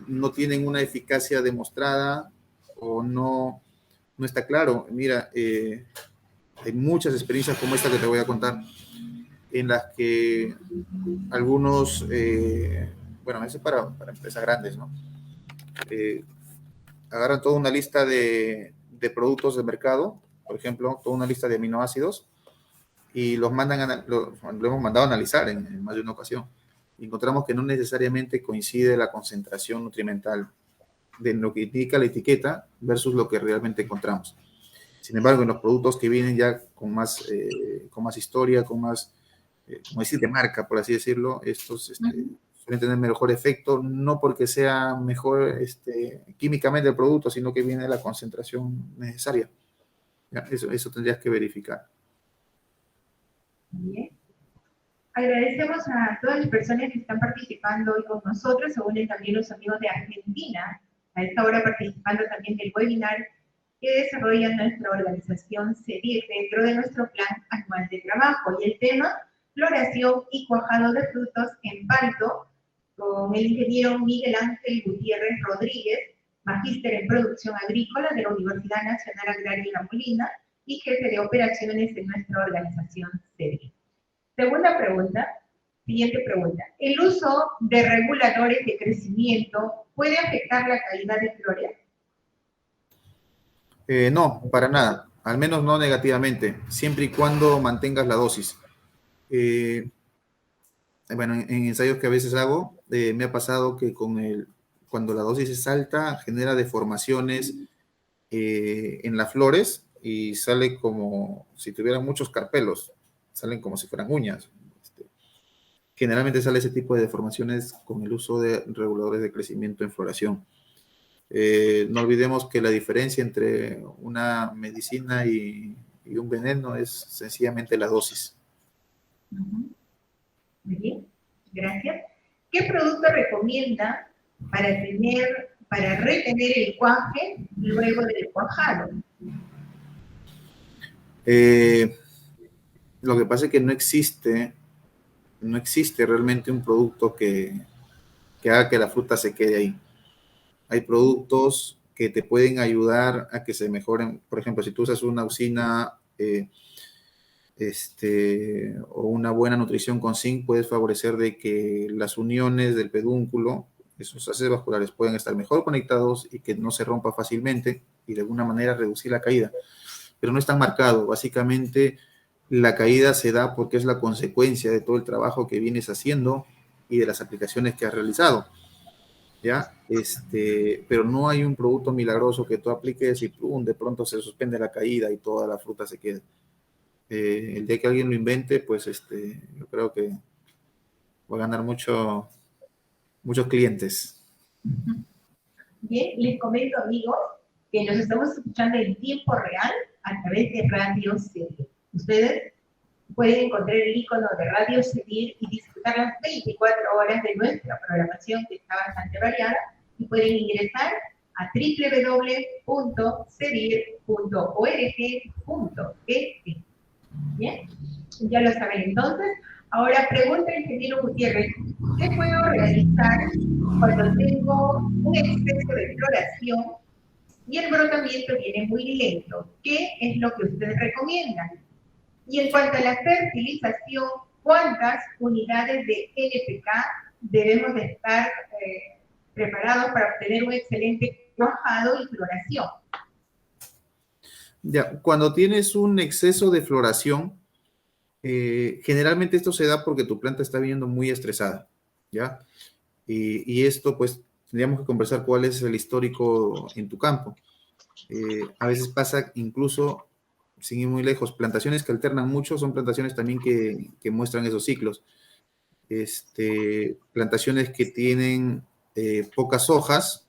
no tienen una eficacia demostrada o no está claro. Mira, hay muchas experiencias como esta que te voy a contar, en las que algunos, bueno, eso es para empresas grandes, ¿no? Agarran toda una lista de productos de mercado, por ejemplo, toda una lista de aminoácidos, y los mandan lo hemos mandado a analizar en más de una ocasión. Y encontramos que no necesariamente coincide la concentración nutrimental de lo que indica la etiqueta versus lo que realmente encontramos. Sin embargo, en los productos que vienen ya con más historia, con más, como decir, de marca, por así decirlo, estos suelen tener mejor efecto, no porque sea mejor químicamente el producto, sino que viene la concentración necesaria. ¿Ya? Eso tendrías que verificar.
Bien. Agradecemos a todas las personas que están participando hoy con nosotros, se unen también los amigos de Argentina, a esta hora participando también del webinar que desarrolla nuestra organización CEDIR dentro de nuestro plan anual de trabajo. Y el tema, floración y cuajado de frutos en palto, con el ingeniero Miguel Ángel Gutiérrez Rodríguez, magíster en producción agrícola de la Universidad Nacional Agraria La Molina y jefe de operaciones en nuestra organización CEDIR. Segunda pregunta, siguiente pregunta. ¿El uso de reguladores de crecimiento puede afectar la calidad de flores?
No, para nada, al menos no negativamente, siempre y cuando mantengas la dosis. Bueno, en ensayos que a veces hago, me ha pasado que cuando la dosis es alta, genera deformaciones en las flores y sale como si tuvieran muchos carpelos, salen como si fueran uñas. generalmente sale ese tipo de deformaciones con el uso de reguladores de crecimiento en floración. No olvidemos que la diferencia entre una medicina y un veneno es sencillamente la dosis.
Ujú. Muy bien, gracias. ¿Qué producto recomienda para retener el cuaje luego del cuajado?
Lo que pasa es que no existe realmente un producto que haga que la fruta se quede ahí. Hay productos que te pueden ayudar a que se mejoren. Por ejemplo, si tú usas una usina o una buena nutrición con zinc, puedes favorecer de que las uniones del pedúnculo, esos haces vasculares, puedan estar mejor conectados y que no se rompa fácilmente y de alguna manera reducir la caída. Pero no es tan marcado. Básicamente, la caída se da porque es la consecuencia de todo el trabajo que vienes haciendo y de las aplicaciones que has realizado. ¿Ya? Pero no hay un producto milagroso que tú apliques y ¡pum!, de pronto se suspende la caída y toda la fruta se queda. El día que alguien lo invente, pues yo creo que va a ganar muchos clientes.
Bien, les comento, amigos, que nos estamos escuchando en tiempo real a través de Radio Civil. Ustedes pueden encontrar el icono de Radio Civil y disfrutar las 24 horas de nuestra programación, que está bastante variada, y pueden ingresar a www.cevir.org.es. Bien, ya lo saben entonces. Ahora pregunta el ingeniero Gutiérrez, ¿qué puedo realizar cuando tengo un exceso de floración y el brotamiento viene muy lento? ¿Qué es lo que ustedes recomiendan? Y en cuanto a la fertilización, ¿cuántas unidades de NPK debemos de estar preparados para obtener un excelente cuajado y floración?
Ya, cuando tienes un exceso de floración, generalmente esto se da porque tu planta está viniendo muy estresada, ¿ya? Y esto, pues, tendríamos que conversar cuál es el histórico en tu campo. A veces pasa incluso, sin ir muy lejos, plantaciones que alternan mucho son plantaciones también que muestran esos ciclos. Plantaciones que tienen pocas hojas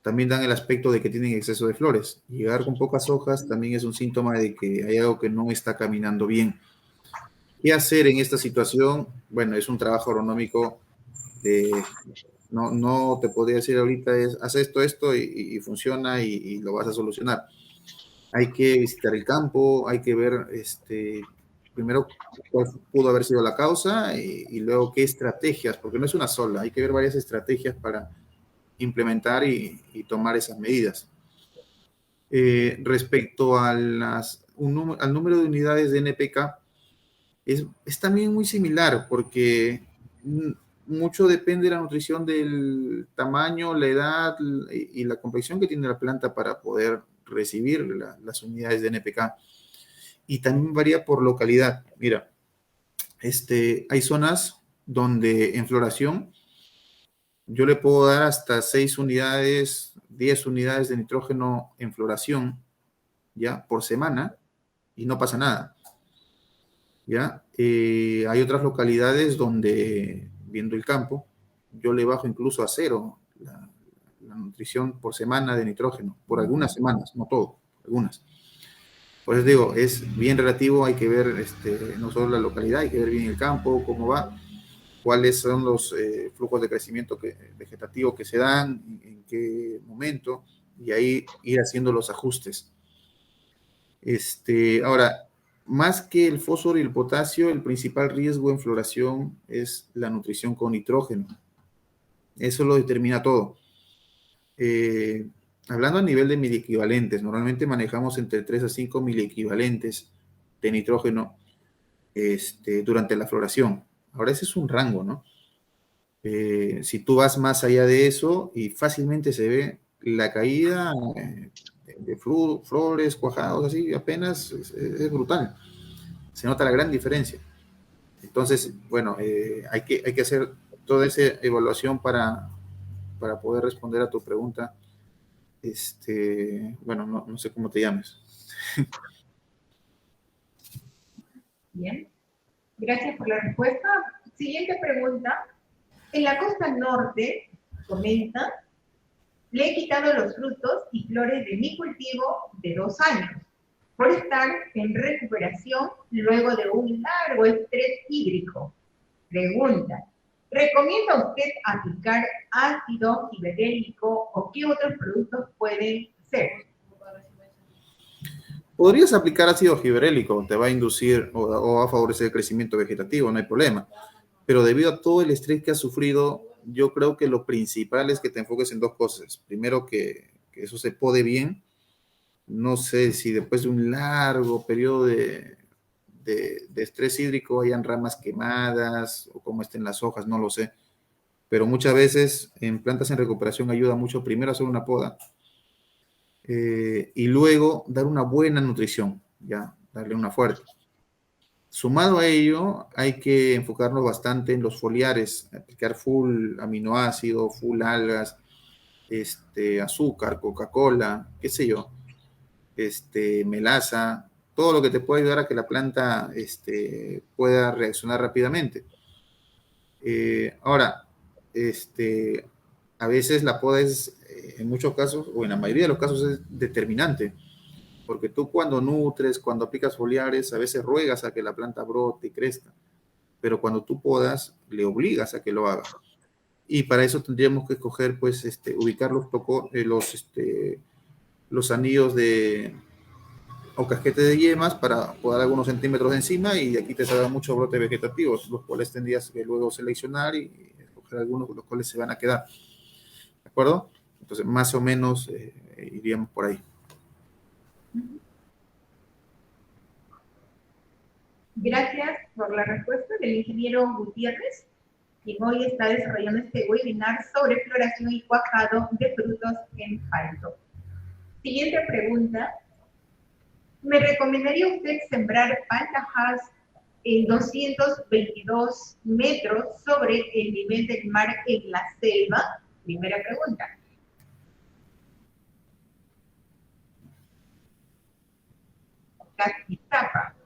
también dan el aspecto de que tienen exceso de flores. Llegar con pocas hojas también es un síntoma de que hay algo que no está caminando bien. ¿Qué hacer en esta situación? Bueno, es un trabajo agronómico de, no te podría decir ahorita haz esto y funciona y lo vas a solucionar. Hay que visitar el campo, hay que ver primero cuál pudo haber sido la causa y luego qué estrategias, porque no es una sola, hay que ver varias estrategias para implementar y tomar esas medidas. Respecto a al número de unidades de NPK, es también muy similar porque mucho depende de la nutrición del tamaño, la edad y la complexión que tiene la planta para poder recibir las unidades de NPK. Y también varía por localidad. Mira, hay zonas donde en floración yo le puedo dar hasta 6 unidades, 10 unidades de nitrógeno en floración, ¿ya? Por semana y no pasa nada. ¿Ya? Hay otras localidades donde, viendo el campo, yo le bajo incluso a cero la nutrición por semana de nitrógeno, por algunas semanas, no todo, algunas. Por eso digo, es bien relativo, hay que ver no solo la localidad, hay que ver bien el campo, cómo va, cuáles son los flujos de crecimiento vegetativo que se dan, en qué momento, y ahí ir haciendo los ajustes. Ahora, más que el fósforo y el potasio, el principal riesgo en floración es la nutrición con nitrógeno. Eso lo determina todo. Hablando a nivel de miliequivalentes, normalmente manejamos entre 3 a 5 miliequivalentes de nitrógeno durante la floración. Ahora ese es un rango, ¿no? Si tú vas más allá de eso y fácilmente se ve la caída de flores, cuajados, así, apenas es brutal. Se nota la gran diferencia. Entonces, bueno, hay que hacer toda esa evaluación para poder responder a tu pregunta. Bueno, no sé cómo te llames.
Bien, gracias por la respuesta. Siguiente pregunta. En la costa norte, comenta, le he quitado los frutos y flores de mi cultivo de 2 años, por estar en recuperación luego de un largo estrés hídrico. Pregunta, ¿recomienda usted aplicar ácido gibberellico o qué otros productos pueden ser?
Podrías aplicar ácido gibberellico, te va a inducir o va a favorecer el crecimiento vegetativo, no hay problema. Pero debido a todo el estrés que has sufrido, yo creo que lo principal es que te enfoques en dos cosas. Primero, que eso se pode bien. No sé si después de un largo periodo de estrés hídrico hayan ramas quemadas o cómo estén las hojas, no lo sé. Pero muchas veces en plantas en recuperación ayuda mucho primero hacer una poda y luego dar una buena nutrición, ya, darle una fuerte. Sumado a ello, hay que enfocarnos bastante en los foliares, aplicar full aminoácido, full algas, azúcar, Coca-Cola, qué sé yo, melaza, todo lo que te pueda ayudar a que la planta pueda reaccionar rápidamente. Ahora, a veces la poda es, en muchos casos, o en la mayoría de los casos, es determinante. Porque tú cuando nutres, cuando aplicas foliares, a veces ruegas a que la planta brote y crezca, pero cuando tú podas, le obligas a que lo haga. Y para eso tendríamos que escoger, pues, ubicar los anillos o casquetes de yemas para podar algunos centímetros de encima y aquí te salga mucho brote vegetativo, los cuales tendrías que luego seleccionar y escoger algunos los cuales se van a quedar. ¿De acuerdo? Entonces, más o menos iríamos por ahí.
Gracias por la respuesta del ingeniero Gutiérrez, quien hoy está desarrollando este webinar sobre floración y cuajado de frutos en palto. Siguiente pregunta. ¿Me recomendaría usted sembrar paltajas en 222 metros sobre el nivel del mar en la selva? Primera pregunta. Castizapa.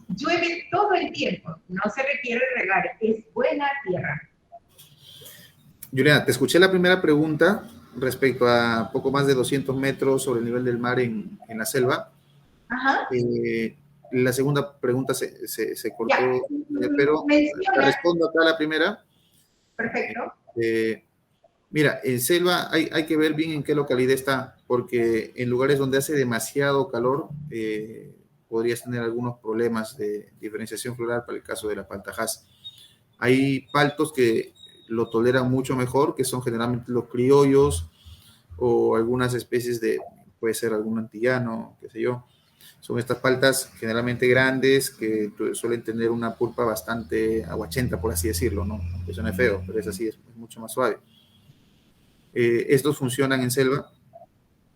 Llueve todo el tiempo, no se requiere regar, es buena tierra.
Juliana, te escuché la primera pregunta respecto a poco más de 200 metros sobre el nivel del mar en la selva.
Ajá.
La segunda pregunta se cortó, pero te respondo acá a la primera.
Perfecto.
Mira, en selva hay que ver bien en qué localidad está, porque en lugares donde hace demasiado calor podrías tener algunos problemas de diferenciación floral para el caso de la paltajás. Hay paltos que lo toleran mucho mejor, que son generalmente los criollos o algunas especies puede ser algún antillano, qué sé yo. Son estas paltas generalmente grandes que suelen tener una pulpa bastante aguachenta, por así decirlo, ¿no? Aunque suene feo, pero es así, es mucho más suave. Estos funcionan en selva,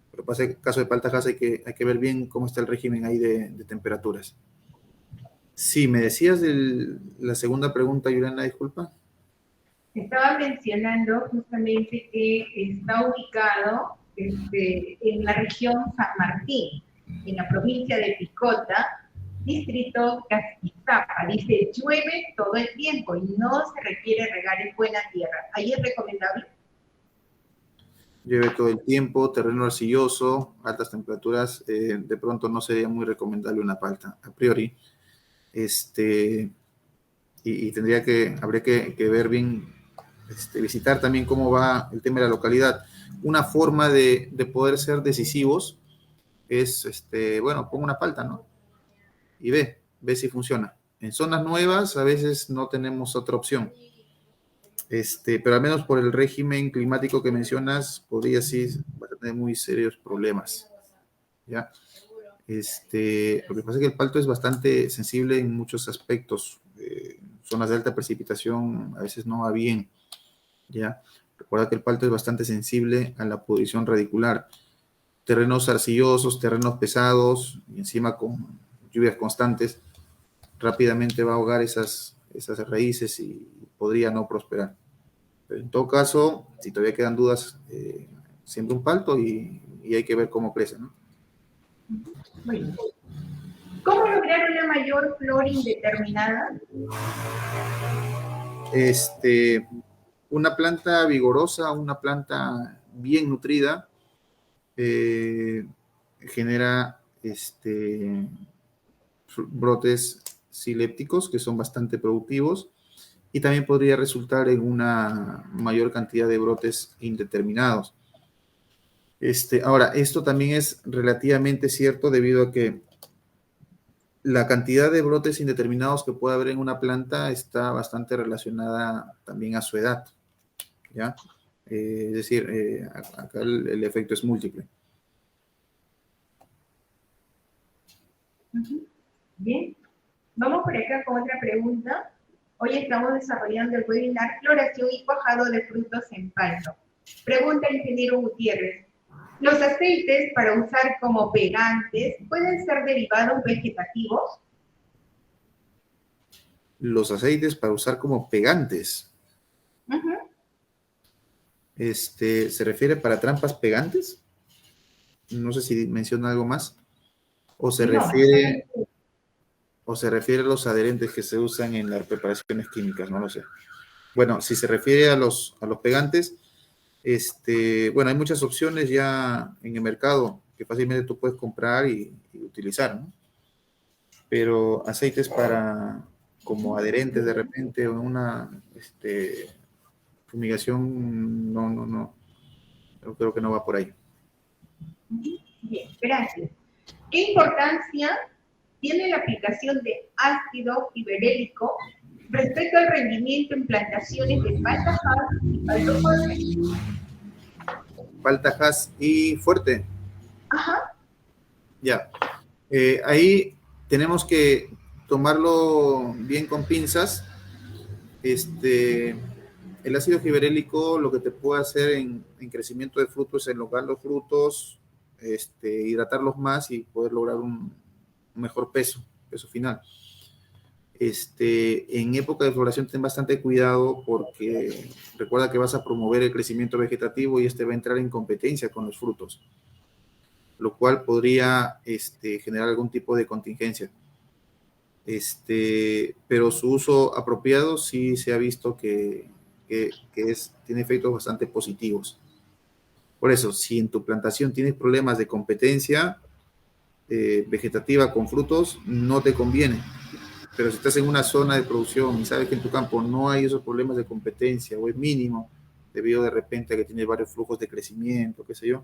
pero para el caso de paltajas hay que ver bien cómo está el régimen ahí de temperaturas. Sí, me decías la segunda pregunta, Juliana, disculpa.
Estaba mencionando justamente que está ubicado en la región San Martín, en la provincia de Picota, distrito Castizapa. Dice, llueve todo el tiempo y no se requiere regar en buena tierra. ¿Ahí es recomendable?
Llueve todo el tiempo, terreno arcilloso, altas temperaturas, de pronto no sería muy recomendable una palta, a priori. Y habría que ver bien, visitar también cómo va el tema de la localidad. Una forma de poder ser decisivos es, bueno, pon una palta, ¿no? Y ve si funciona. En zonas nuevas a veces no tenemos otra opción. Pero al menos por el régimen climático que mencionas, podría sí tener muy serios problemas. ¿Ya? Lo que pasa es que el palto es bastante sensible en muchos aspectos. Zonas de alta precipitación a veces no va bien. ¿Ya? Recuerda que el palto es bastante sensible a la pudrición radicular. Terrenos arcillosos, terrenos pesados, y encima con lluvias constantes, rápidamente va a ahogar esas raíces y podría no prosperar. Pero en todo caso, si todavía quedan dudas, siempre un palto y hay que ver cómo crece, ¿no?
Bueno. ¿Cómo lograr una mayor flor indeterminada?
Una planta vigorosa, una planta bien nutrida, genera brotes silépticos que son bastante productivos y también podría resultar en una mayor cantidad de brotes indeterminados. Ahora, esto también es relativamente cierto debido a que la cantidad de brotes indeterminados que puede haber en una planta está bastante relacionada también a su edad, ¿ya? Es decir, acá el efecto es múltiple.
Bien, vamos por acá con otra pregunta. Hoy estamos desarrollando el webinar Floración y Cuajado de Frutos en Palto. Pregunta el ingeniero Gutiérrez. ¿Los aceites para usar como pegantes pueden ser derivados vegetativos?
Los aceites para usar como pegantes. ¿Se refiere para trampas pegantes? No sé si menciona algo más. O se refiere a los adherentes que se usan en las preparaciones químicas, no lo sé. Bueno, si se refiere a los pegantes, bueno, hay muchas opciones ya en el mercado que fácilmente tú puedes comprar y utilizar, ¿no? Pero aceites como adherentes de repente o una fumigación, no. Yo creo que no va por ahí.
Bien, gracias. ¿Qué importancia tiene la aplicación de ácido fiberélico respecto al rendimiento en plantaciones de palta Hass y palto fuerte?
Palta Hass y fuerte.
Ajá.
Ya. Ahí tenemos que tomarlo bien con pinzas. El ácido fiberélico lo que te puede hacer en crecimiento de frutos es enlogar los frutos, hidratarlos más y poder lograr un mejor peso final. En época de floración ten bastante cuidado porque recuerda que vas a promover el crecimiento vegetativo y va a entrar en competencia con los frutos, lo cual podría generar algún tipo de contingencia. Pero su uso apropiado sí se ha visto que tiene efectos bastante positivos. Por eso, si en tu plantación tienes problemas de competencia vegetativa con frutos, no te conviene. Pero si estás en una zona de producción y sabes que en tu campo no hay esos problemas de competencia o es mínimo, debido de repente a que tienes varios flujos de crecimiento, qué sé yo,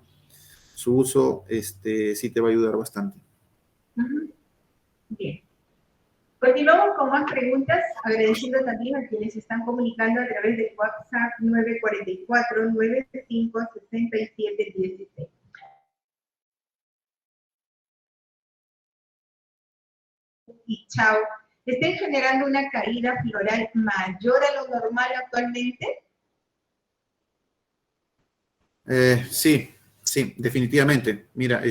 su uso sí te va a ayudar bastante.
Bien. Continuamos con más preguntas, agradeciendo también a quienes se están comunicando a través de WhatsApp 944-95-67-16. Y chao, ¿estén generando una caída floral mayor a lo normal actualmente?
Sí, definitivamente. Mira,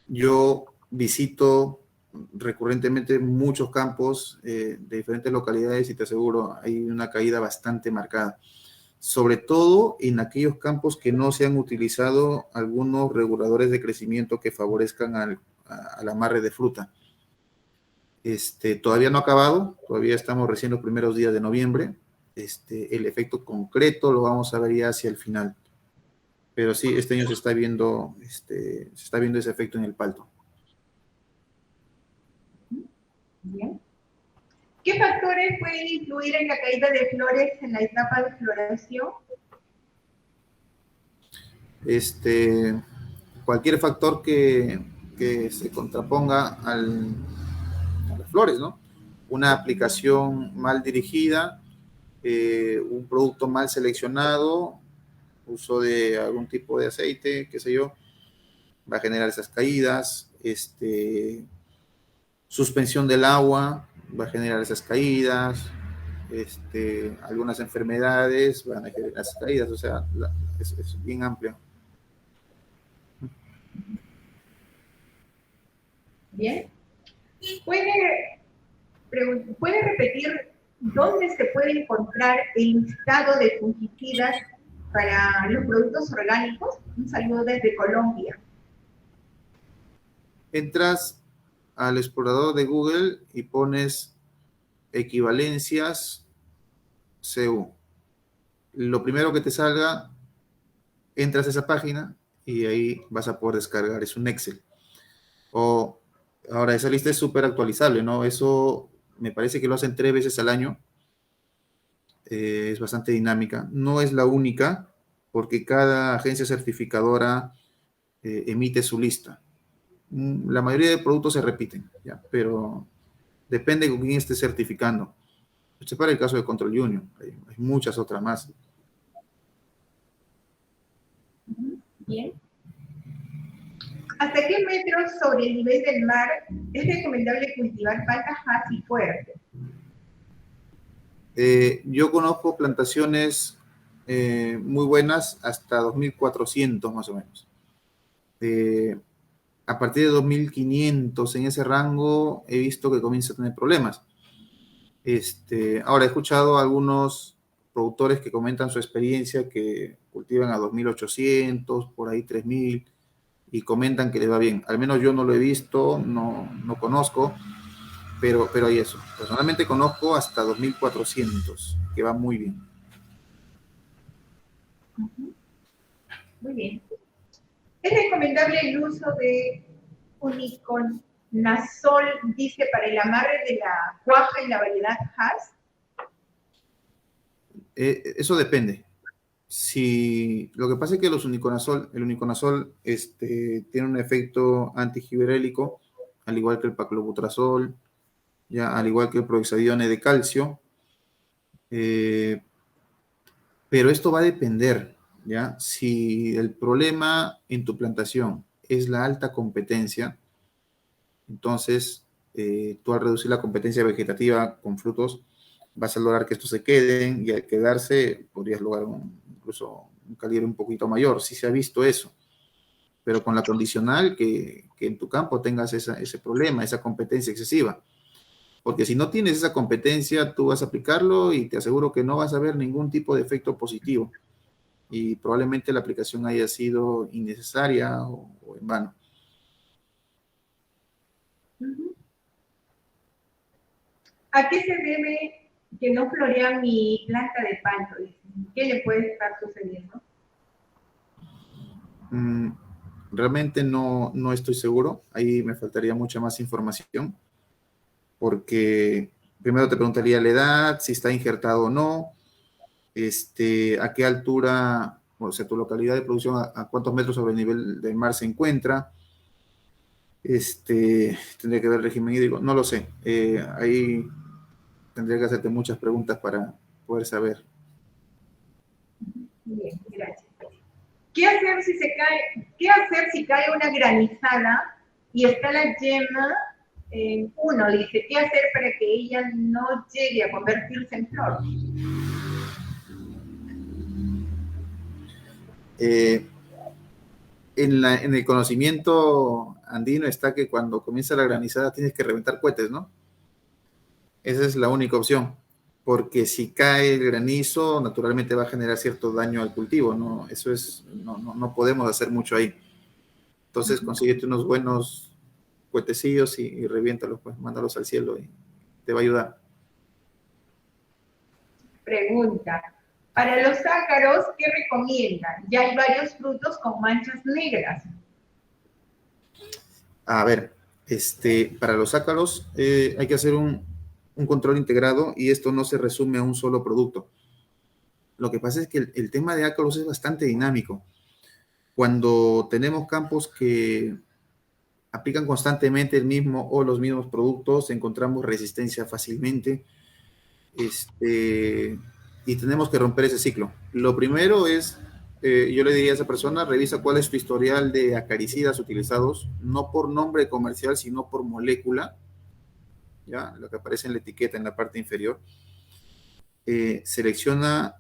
yo visito recurrentemente muchos campos de diferentes localidades y te aseguro, hay una caída bastante marcada. Sobre todo en aquellos campos que no se han utilizado algunos reguladores de crecimiento que favorezcan al amarre de fruta. Todavía no ha acabado, todavía estamos recién los primeros días de noviembre. El efecto concreto lo vamos a ver ya hacia el final. Pero sí, este año se está viendo ese efecto en el palto.
Bien. ¿Qué factores pueden influir en la caída de flores en la etapa de floración?
Cualquier factor que se contraponga a las flores, ¿no? Una aplicación mal dirigida, un producto mal seleccionado, uso de algún tipo de aceite, qué sé yo, va a generar esas caídas, suspensión del agua va a generar esas caídas, algunas enfermedades van a generar esas caídas, o sea, es bien amplio.
Bien. ¿Puede repetir dónde se puede encontrar el listado de fungicidas para los productos orgánicos? Un saludo desde Colombia.
Entras al explorador de Google y pones equivalencias CU. Lo primero que te salga, entras a esa página y ahí vas a poder descargar, es un Excel. O ahora esa lista es súper actualizable, ¿no? Eso me parece que lo hacen 3 veces al año. Es bastante dinámica. No es la única, porque cada agencia certificadora emite su lista. La mayoría de productos se repiten, ¿ya? Pero depende con quién esté certificando. Este es para el caso de Control Junior. Hay muchas otras más.
Bien. ¿Hasta qué metros sobre el nivel del mar es recomendable cultivar paltas y fuertes?
Yo conozco plantaciones muy buenas hasta 2.400 más o menos. A partir de 2.500 en ese rango he visto que comienza a tener problemas. Ahora he escuchado a algunos productores que comentan su experiencia que cultivan a 2.800, por ahí 3.000 y comentan que les va bien. Al menos yo no lo he visto, no conozco, pero hay eso. Personalmente conozco hasta 2.400, que va muy bien.
Muy bien. ¿Es recomendable el uso de uniconazol, dice, para el amarre de la cuaja y la variedad Hass?
Eso depende. Si lo que pasa es que el uniconazol tiene un efecto antigiberélico, al igual que el paclobutrazol, ya, al igual que el prohexadione de calcio, pero esto va a depender, ¿ya? Si el problema en tu plantación es la alta competencia, entonces tú al reducir la competencia vegetativa con frutos, vas a lograr que estos se queden y al quedarse podrías lograr incluso un calibre un poquito mayor, si se ha visto eso, pero con la condicional que en tu campo tengas ese problema, esa competencia excesiva. Porque si no tienes esa competencia, tú vas a aplicarlo y te aseguro que no vas a ver ningún tipo de efecto positivo. Y probablemente la aplicación haya sido innecesaria o en vano.
¿A qué se debe que no florea mi planta de panto? ¿Qué le puede estar sucediendo?
Realmente no estoy seguro. Ahí me faltaría mucha más información. Porque primero te preguntaría la edad, si está injertado o no, a qué altura, o sea, tu localidad de producción, a cuántos metros sobre el nivel del mar se encuentra. Tendría que ver el régimen hídrico, no lo sé. Ahí tendría que hacerte muchas preguntas para poder saber.
Bien, gracias. ¿Qué hacer si cae una granizada y está la yema en uno? Dice, ¿qué hacer para que ella no llegue a convertirse en flor?
En el conocimiento andino está que cuando comienza la granizada tienes que reventar cohetes, ¿no? Esa es la única opción, porque si cae el granizo, naturalmente va a generar cierto daño al cultivo, ¿no? Eso es, no podemos hacer mucho ahí. Entonces, consíguete unos buenos cuetecillos y reviéntalos, pues, mándalos al cielo y te va a ayudar.
Pregunta. Para los ácaros, ¿qué recomiendan? Ya hay varios frutos con manchas negras.
A ver, para los ácaros hay que hacer un control integrado y esto no se resume a un solo producto. Lo que pasa es que el tema de ácaros es bastante dinámico. Cuando tenemos campos que aplican constantemente el mismo o los mismos productos, encontramos resistencia fácilmente y tenemos que romper ese ciclo. Lo primero es, yo le diría a esa persona, revisa cuál es tu historial de acaricidas utilizados, no por nombre comercial, sino por molécula, ¿ya? Lo que aparece en la etiqueta en la parte inferior. Selecciona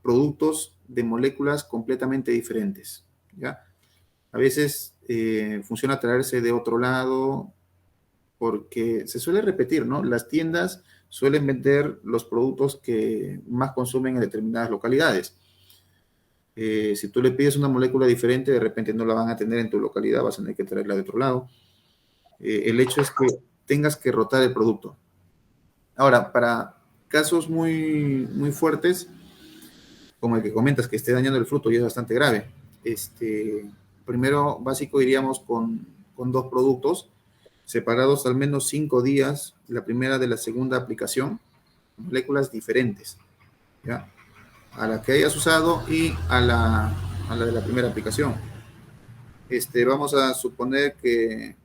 productos de moléculas completamente diferentes, ¿ya? A veces funciona traerse de otro lado porque se suele repetir, ¿no? Las tiendas suelen vender los productos que más consumen en determinadas localidades. Si tú le pides una molécula diferente, de repente no la van a tener en tu localidad, vas a tener que traerla de otro lado. El hecho es que tengas que rotar el producto. Ahora, para casos muy fuertes, como el que comentas, que esté dañando el fruto, y es bastante grave. Primero, básico, iríamos con dos productos separados al menos 5 días, la primera de la segunda aplicación, moléculas diferentes, ¿ya? A la que hayas usado y a la de la primera aplicación. Vamos a suponer que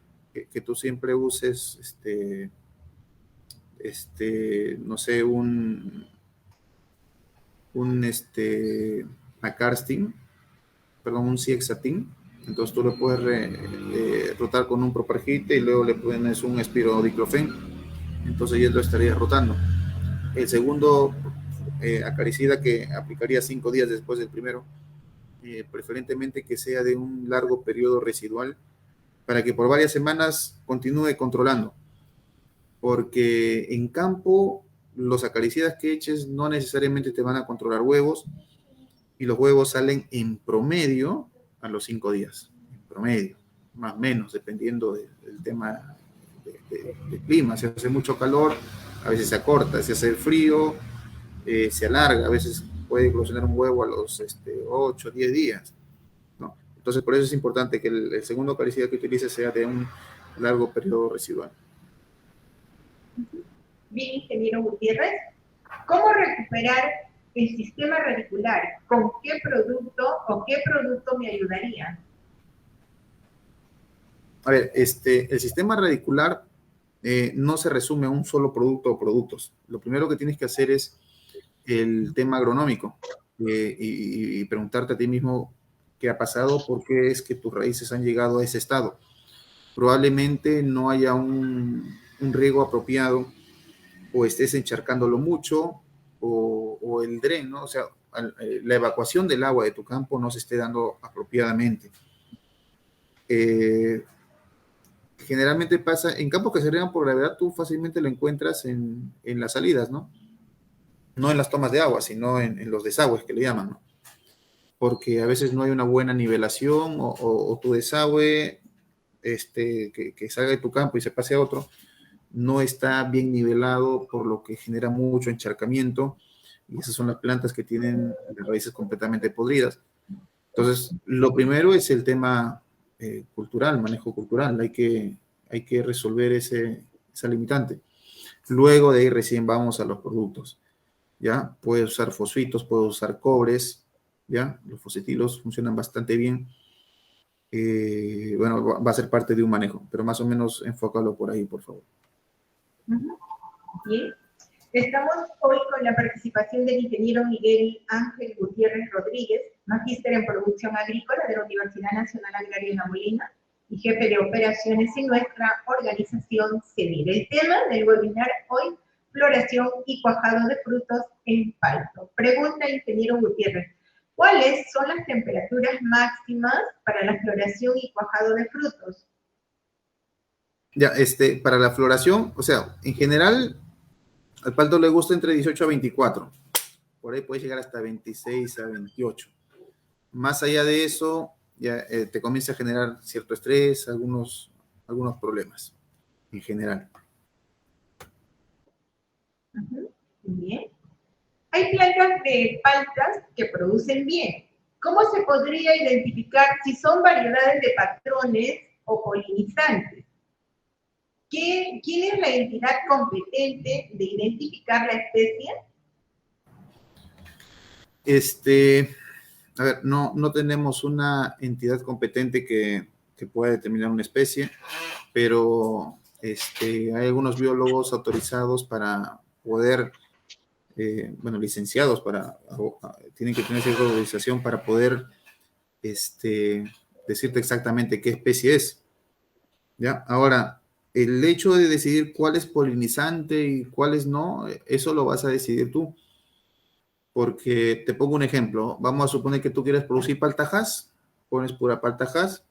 tú siempre uses, no sé, Acarstin, perdón, un Ciexatin. Entonces tú lo puedes rotar con un propargite y luego le pones un espirodiclofen. Entonces ya lo estarías rotando. El segundo acaricida que aplicaría 5 días después del primero, preferentemente que sea de un largo periodo residual para que por varias semanas continúe controlando. Porque en campo los acaricidas que eches no necesariamente te van a controlar huevos, y los huevos salen en promedio a los 5 días, en promedio, más o menos, dependiendo del tema de clima. Si hace mucho calor, a veces se acorta; si hace frío, se alarga; a veces puede eclosionar un huevo a los 8, 10 días, ¿no? Entonces, por eso es importante que el segundo acaricida que utilices sea de un largo periodo residual.
Bien, ingeniero Gutiérrez, ¿cómo recuperar el sistema radicular? ¿Con qué producto o qué producto me ayudaría?
A ver, el sistema radicular no se resume a un solo producto o productos. Lo primero que tienes que hacer es el tema agronómico, y preguntarte a ti mismo qué ha pasado, por qué es que tus raíces han llegado a ese estado. Probablemente no haya un riego apropiado, o estés encharcándolo mucho, o el dren, ¿no? O sea, la evacuación del agua de tu campo no se esté dando apropiadamente. Generalmente pasa en campos que se riegan por gravedad. Tú fácilmente lo encuentras en las salidas, ¿no? No en las tomas de agua, sino en los desagües, que le llaman, ¿no? Porque a veces no hay una buena nivelación, o tu desagüe que salga de tu campo y se pase a otro, no está bien nivelado, por lo que genera mucho encharcamiento, y esas son las plantas que tienen las raíces completamente podridas. Entonces, lo primero es el tema cultural, manejo cultural. Hay que resolver esa limitante. Luego de ahí recién vamos a los productos, ¿ya? Puedes usar fosfitos, puedes usar cobres, ¿ya? Los fosetilos funcionan bastante bien. Bueno, va a ser parte de un manejo, pero más o menos enfócalo por ahí, por favor.
Bien. Estamos hoy con la participación del ingeniero Miguel Ángel Gutiérrez Rodríguez, magíster en producción agrícola de la Universidad Nacional Agraria de La Molina y jefe de operaciones en nuestra organización CEDIR. El tema del webinar hoy: floración y cuajado de frutos en palto. Pregunta, ingeniero Gutiérrez, ¿cuáles son las temperaturas máximas para la floración y cuajado de frutos?
Ya, para la floración, o sea, en general, al palto le gusta entre 18 a 24. Por ahí puede llegar hasta 26 a 28. Más allá de eso, ya te comienza a generar cierto estrés, algunos problemas, en general.
Bien. Hay plantas de paltas que producen bien. ¿Cómo se podría identificar si son variedades de patrones o polinizantes? ¿Quién es la entidad competente de identificar la especie?
A ver, no tenemos una entidad competente que pueda determinar una especie, pero hay algunos biólogos autorizados para poder, bueno, licenciados tienen que tener cierta autorización para poder decirte exactamente qué especie es, ¿ya? Ahora, el hecho de decidir cuál es polinizante y cuáles no, eso lo vas a decidir tú. Porque te pongo un ejemplo. Vamos a suponer que tú quieres producir paltajas, pones pura paltajas,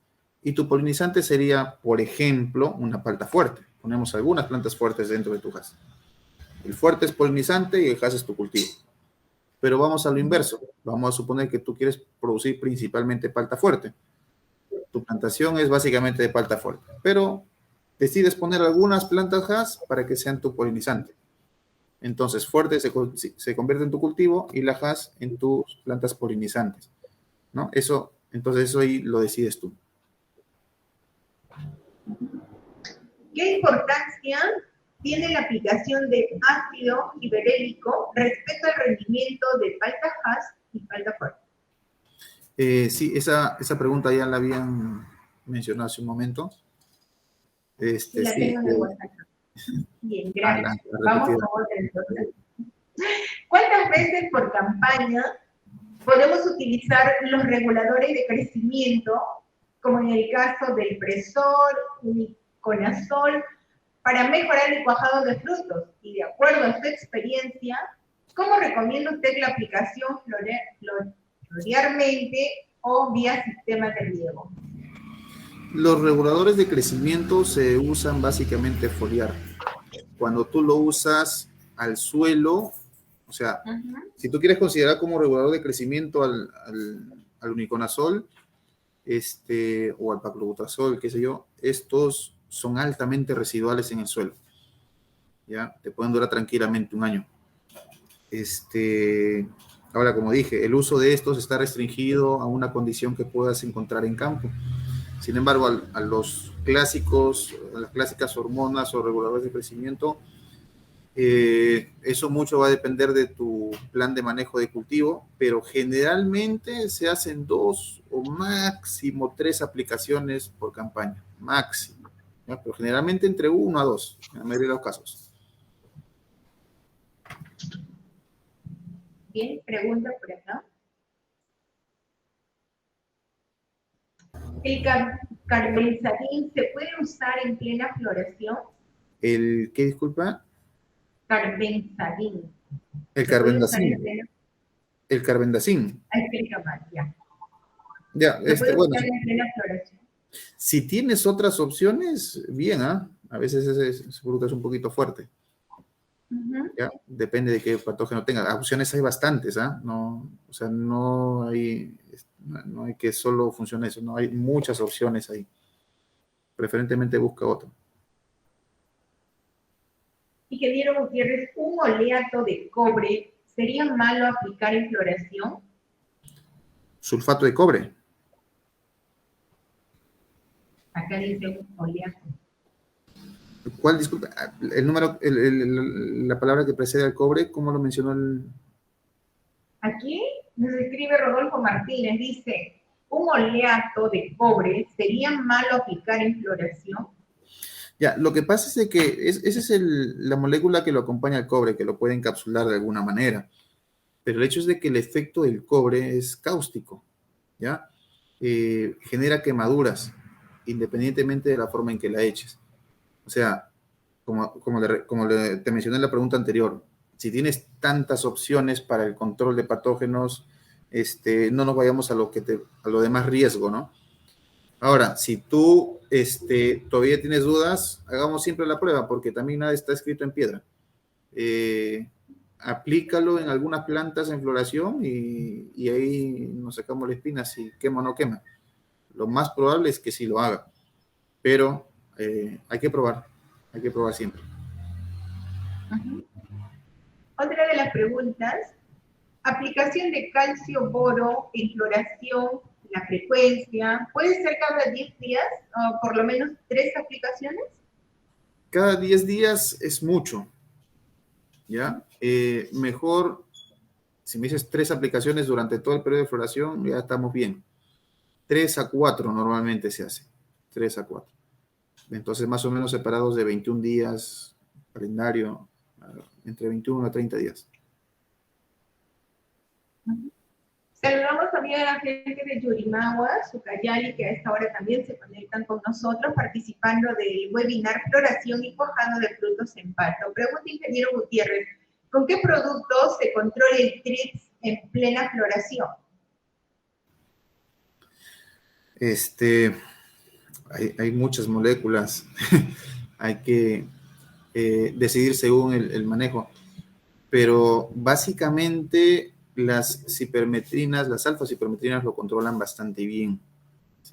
y tu polinizante sería, por ejemplo, una palta fuerte. Ponemos algunas plantas fuertes dentro de tu jas. El fuerte es polinizante y el jas es tu cultivo. Pero vamos a lo inverso. Vamos a suponer que tú quieres producir principalmente palta fuerte. Tu plantación es básicamente de palta fuerte, pero decides poner algunas plantas jas para que sean tu polinizante. Entonces, fuerte se convierte en tu cultivo y lajas en tus plantas polinizantes, ¿no? Entonces eso ahí lo decides tú.
¿Qué importancia tiene la aplicación de ácido giberélico respecto al rendimiento de palta Hass y palta fuerte?
Sí, esa pregunta ya la habían mencionado hace un momento.
Sí, la
Sí,
tengo en el WhatsApp. Bien,
la
gracias. Vamos
repetida.
con otra entonces. ¿Cuántas veces por campaña podemos utilizar los reguladores de crecimiento, como en el caso del Presol, Uniconazol, para mejorar el cuajado de frutos? Y de acuerdo a su experiencia, ¿cómo recomienda usted la aplicación foliarmente o vía sistema de riego?
Los reguladores de crecimiento se usan básicamente foliar. Cuando tú lo usas al suelo, o sea, si tú quieres considerar como regulador de crecimiento al uniconazol, o al paclobutazol, qué sé yo, estos son altamente residuales en el suelo. ¿Ya? Te pueden durar tranquilamente un año. Ahora, como dije, el uso de estos está restringido a una condición que puedas encontrar en campo. Sin embargo, a los clásicos, a las clásicas hormonas o reguladores de crecimiento, eso mucho va a depender de tu plan de manejo de cultivo, pero generalmente se hacen 2 o máximo 3 aplicaciones por campaña, máximo, ¿ya? Pero generalmente entre 1 a 2, en la mayoría de los casos.
Bien, pregunta por acá. ¿El carbenzadín se puede usar en plena floración?
¿El qué, disculpa?
Carbenzadín.
El
¿Se puede usar en
carbendazim.
plena?
El carbendazim.
Explica más, ya.
Ya,
¿Se puede
bueno,
usar en plena floración?
si tienes otras opciones, bien, ¿ah? A veces ese fruto es un poquito fuerte. ¿Ya? Depende de qué patógeno tenga. Opciones hay bastantes, ¿ah? No, o sea, no hay que solo funcione eso, no hay muchas opciones ahí. Preferentemente busca otro.
Ingeniero Gutiérrez, ¿un oleato de cobre sería malo aplicar en floración?
Sulfato de cobre.
Acá dice un oleato.
¿Cuál, disculpa? El número, la palabra que precede al cobre, ¿cómo lo mencionó el...?
Aquí nos escribe Rodolfo Martínez, dice, ¿un oleato de cobre sería malo aplicar en floración?
Ya, lo que pasa es de que esa es la molécula que lo acompaña al cobre, que lo puede encapsular de alguna manera. Pero el hecho es de que el efecto del cobre es cáustico, ¿ya? Genera quemaduras, independientemente de la forma en que la eches. O sea, te mencioné en la pregunta anterior, si tienes tantas opciones para el control de patógenos, no nos vayamos a lo de más riesgo, ¿no? Ahora, si tú todavía tienes dudas, hagamos siempre la prueba, porque también nada está escrito en piedra. Aplícalo en algunas plantas en floración y ahí nos sacamos la espina si quema o no quema. Lo más probable es que sí lo haga, pero hay que probar siempre.
Otra de las preguntas, aplicación de calcio boro en floración, la frecuencia, ¿puede ser cada 10 días o por lo menos 3 aplicaciones?
Cada 10 días es mucho, ¿ya? Mejor, si me dices 3 aplicaciones durante todo el periodo de floración, ya estamos bien. 3 a 4 normalmente se hace, 3 a 4. Entonces, más o menos separados de 21 días, calendario, entre 21 a 30 días.
Saludamos también a la gente de Yurimagua, Sucayali, que a esta hora también se conectan con nosotros, participando del webinar Floración y Cuajado de Frutos en Pasto. Pregunta, ingeniero Gutiérrez, ¿con qué productos se controla el TRIPS en plena floración?
Hay muchas moléculas, hay que decidir según el manejo, pero básicamente las cipermetrinas, las alfa-cipermetrinas lo controlan bastante bien,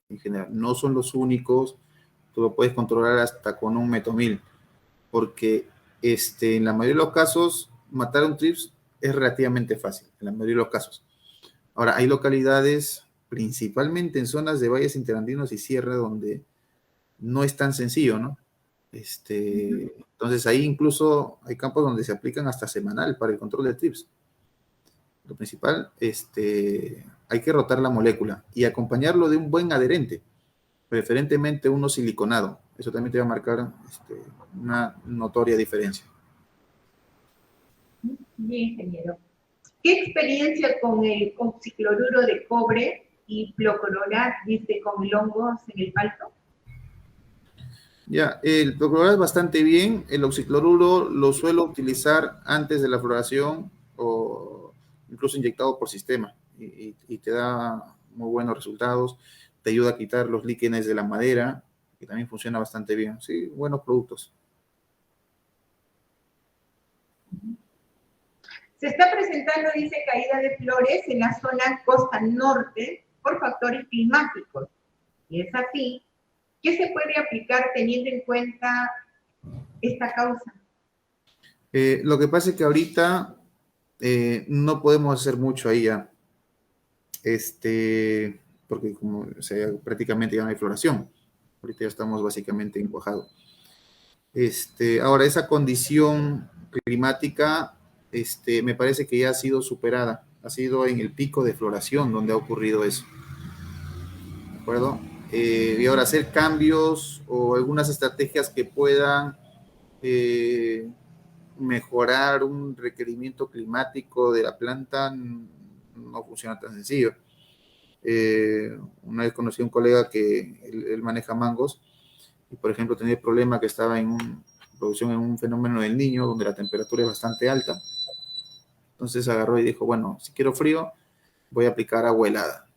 en general. No son los únicos, tú lo puedes controlar hasta con un metomil, porque en la mayoría de los casos matar un trips es relativamente fácil, en la mayoría de los casos. Ahora, hay localidades, principalmente en zonas de valles interandinos y sierra, donde no es tan sencillo, ¿no? Entonces, ahí incluso hay campos donde se aplican hasta semanal para el control de trips. Lo principal, hay que rotar la molécula y acompañarlo de un buen adherente, preferentemente uno siliconado. Eso también te va a marcar una notoria diferencia.
Bien, ingeniero. ¿Qué experiencia con el oxicloruro de cobre y proclorat, dice, con hongos en el palto?
Ya, el proclorat es bastante bien. El oxicloruro lo suelo utilizar antes de la floración o incluso inyectado por sistema y te da muy buenos resultados. Te ayuda a quitar los líquenes de la madera, que también funciona bastante bien. Sí, buenos productos.
Se está presentando, dice, caída de flores en la zona costa norte por factores climáticos. Y es así, ¿qué se puede aplicar teniendo en cuenta esta causa?
Lo que pasa es que ahorita no podemos hacer mucho ahí ya, porque como o sea, prácticamente ya no hay floración. Ahorita ya estamos básicamente en cuajado. Ahora, esa condición climática, me parece que ya ha sido superada. Ha sido en el pico de floración donde ha ocurrido eso. ¿De acuerdo? Y ahora hacer cambios o algunas estrategias que puedan mejorar un requerimiento climático de la planta no funciona tan sencillo. Una vez conocí a un colega que él maneja mangos y, por ejemplo, tenía el problema que estaba en producción en un fenómeno del Niño, donde la temperatura es bastante alta. Entonces agarró y dijo, bueno, si quiero frío, voy a aplicar agua helada,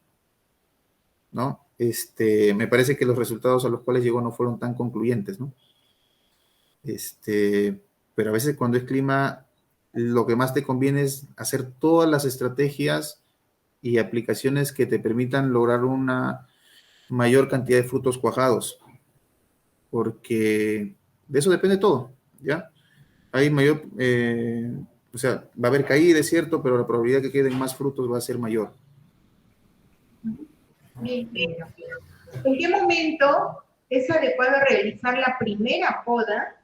¿no? Me parece que los resultados a los cuales llegó no fueron tan concluyentes, ¿no? Pero a veces cuando es clima, lo que más te conviene es hacer todas las estrategias y aplicaciones que te permitan lograr una mayor cantidad de frutos cuajados, porque de eso depende todo, ¿ya? Hay mayor, o sea, va a haber caída, es cierto, pero la probabilidad que queden más frutos va a ser mayor.
Bien, ingeniero. ¿En qué momento es adecuado realizar la primera poda,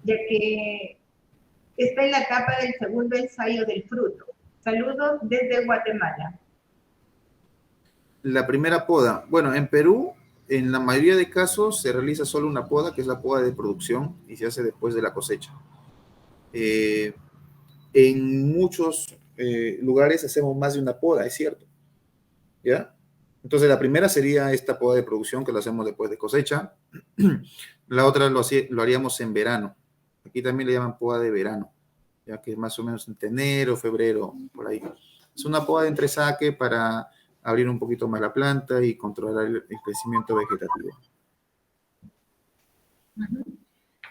ya que está en la etapa del segundo ensayo del fruto? Saludos desde Guatemala.
La primera poda, bueno, en Perú, en la mayoría de casos se realiza solo una poda, que es la poda de producción, y se hace después de la cosecha. En muchos lugares hacemos más de una poda, es cierto, ¿ya? Entonces la primera sería esta poda de producción que lo hacemos después de cosecha. La otra lo haríamos en verano. Aquí también le llaman poda de verano, ya que es más o menos entre enero, febrero, por ahí. Es una poda de entresaque para abrir un poquito más la planta y controlar el crecimiento vegetativo.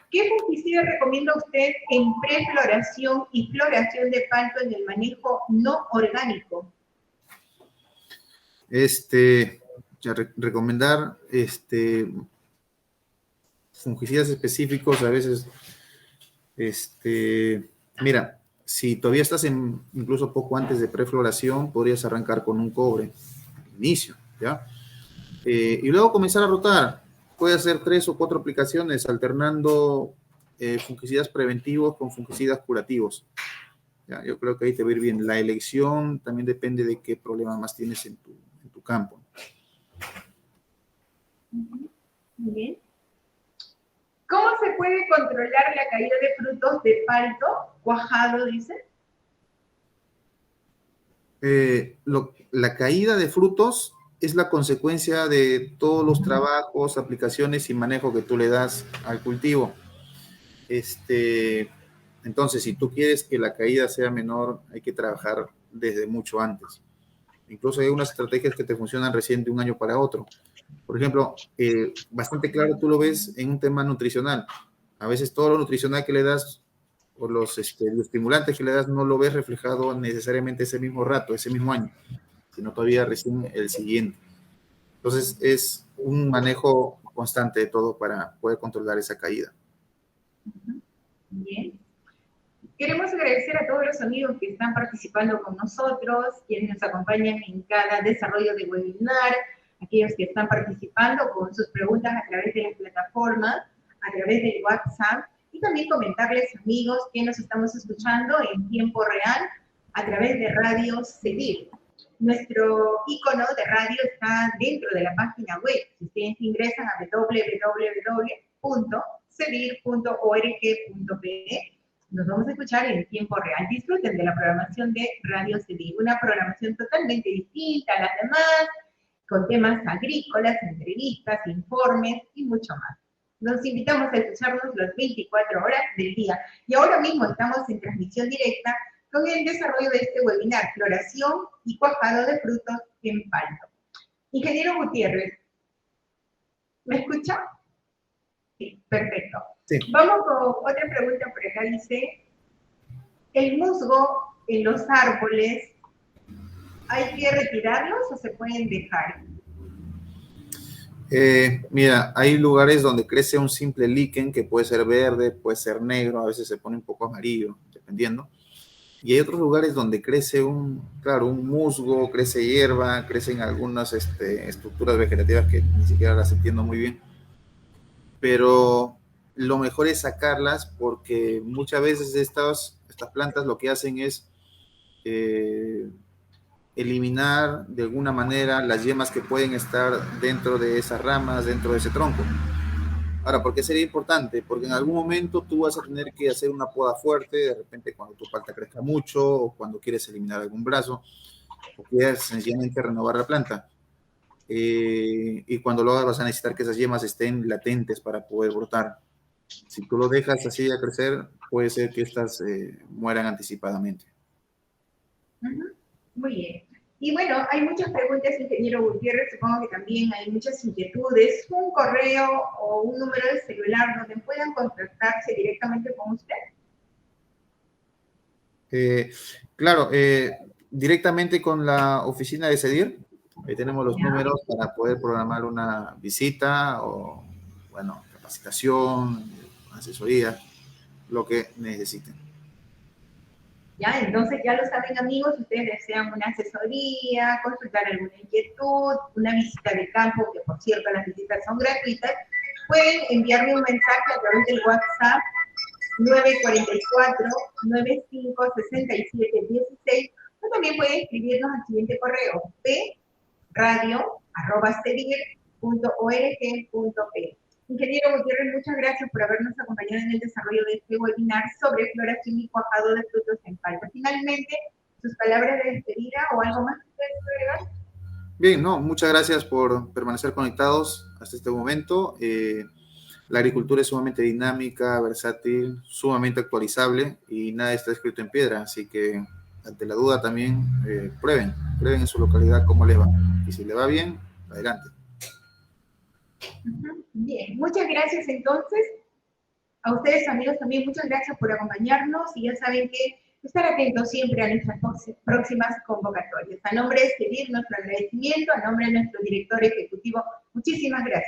¿Qué fungicida recomienda usted en prefloración y floración de palto en el manejo no orgánico?
Recomendar fungicidas específicos a veces, mira, si todavía estás incluso poco antes de prefloración, podrías arrancar con un cobre, inicio, ¿ya? Y luego comenzar a rotar. Puede hacer 3 o 4 aplicaciones alternando fungicidas preventivos con fungicidas curativos. ¿Ya? Yo creo que ahí te va a ir bien. La elección también depende de qué problema más tienes en tu campo.
Muy bien. ¿Cómo se puede controlar la caída de frutos de palto cuajado, dice?
La caída de frutos es la consecuencia de todos los trabajos, aplicaciones y manejo que tú le das al cultivo. Entonces, si tú quieres que la caída sea menor, hay que trabajar desde mucho antes. Incluso hay unas estrategias que te funcionan recién de un año para otro. Por ejemplo, bastante claro tú lo ves en un tema nutricional. A veces todo lo nutricional que le das o los estimulantes que le das no lo ves reflejado necesariamente ese mismo rato, ese mismo año, sino todavía recién el siguiente. Entonces es un manejo constante de todo para poder controlar esa caída.
Bien. Queremos agradecer a todos los amigos que están participando con nosotros, quienes nos acompañan en cada desarrollo de webinar, aquellos que están participando con sus preguntas a través de la plataforma, a través del WhatsApp, y también comentarles, amigos, que nos estamos escuchando en tiempo real a través de Radio Cedil. Nuestro icono de radio está dentro de la página web. Si ustedes ingresan a www.cedil.org.pe, nos vamos a escuchar en tiempo real. Disfruten de la programación de Radio Cedil, una programación totalmente distinta a las demás, con temas agrícolas, entrevistas, informes y mucho más. Los invitamos a escucharnos las 24 horas del día. Y ahora mismo estamos en transmisión directa con el desarrollo de este webinar, floración y cuajado de frutos en palto. Ingeniero Gutiérrez, ¿me escucha? Sí, perfecto. Sí. Vamos con otra pregunta por acá, dice, ¿el musgo en los árboles hay que retirarlos o se pueden dejar?
Mira, hay lugares donde crece un simple líquen que puede ser verde, puede ser negro, a veces se pone un poco amarillo, dependiendo. Y hay otros lugares donde crece un musgo, crece hierba, crecen algunas estructuras vegetativas que ni siquiera las entiendo muy bien. Pero lo mejor es sacarlas porque muchas veces estas plantas lo que hacen es eliminar de alguna manera las yemas que pueden estar dentro de esas ramas, dentro de ese tronco. Ahora, ¿por qué sería importante? Porque en algún momento tú vas a tener que hacer una poda fuerte, de repente cuando tu palta crezca mucho, o cuando quieres eliminar algún brazo, o quieres sencillamente renovar la planta. Y cuando lo hagas vas a necesitar que esas yemas estén latentes para poder brotar. Si tú lo dejas así a crecer, puede ser que estas mueran anticipadamente.
Muy bien. Y bueno, hay muchas preguntas, ingeniero Gutiérrez, supongo que también hay muchas inquietudes. ¿Un correo o un número de celular donde puedan contactarse directamente con usted?
Claro, directamente con la oficina de CEDIR. Ahí tenemos los números para poder programar una visita o, bueno, capacitación, asesoría, lo que necesiten.
Ya, entonces ya lo saben, amigos, si ustedes desean una asesoría, consultar alguna inquietud, una visita de campo, que por cierto las visitas son gratuitas, pueden enviarme un mensaje a través del WhatsApp 944-956716, o también pueden escribirnos al siguiente correo, pradio@cedir.org.pe. Ingeniero Gutiérrez, muchas gracias por habernos acompañado en el desarrollo de este webinar sobre floración y cuajado de frutos en palta. Finalmente, sus palabras de despedida o algo más que ustedes agregar.
Bien, no, muchas gracias por permanecer conectados hasta este momento. La agricultura es sumamente dinámica, versátil, sumamente actualizable y nada está escrito en piedra, así que ante la duda también prueben en su localidad cómo les va. Y si le va bien, adelante.
Bien, muchas gracias entonces. A ustedes, amigos, también muchas gracias por acompañarnos y ya saben que estar atentos siempre a nuestras próximas convocatorias. A nombre de CEDIR, nuestro agradecimiento, a nombre de nuestro director ejecutivo, muchísimas gracias.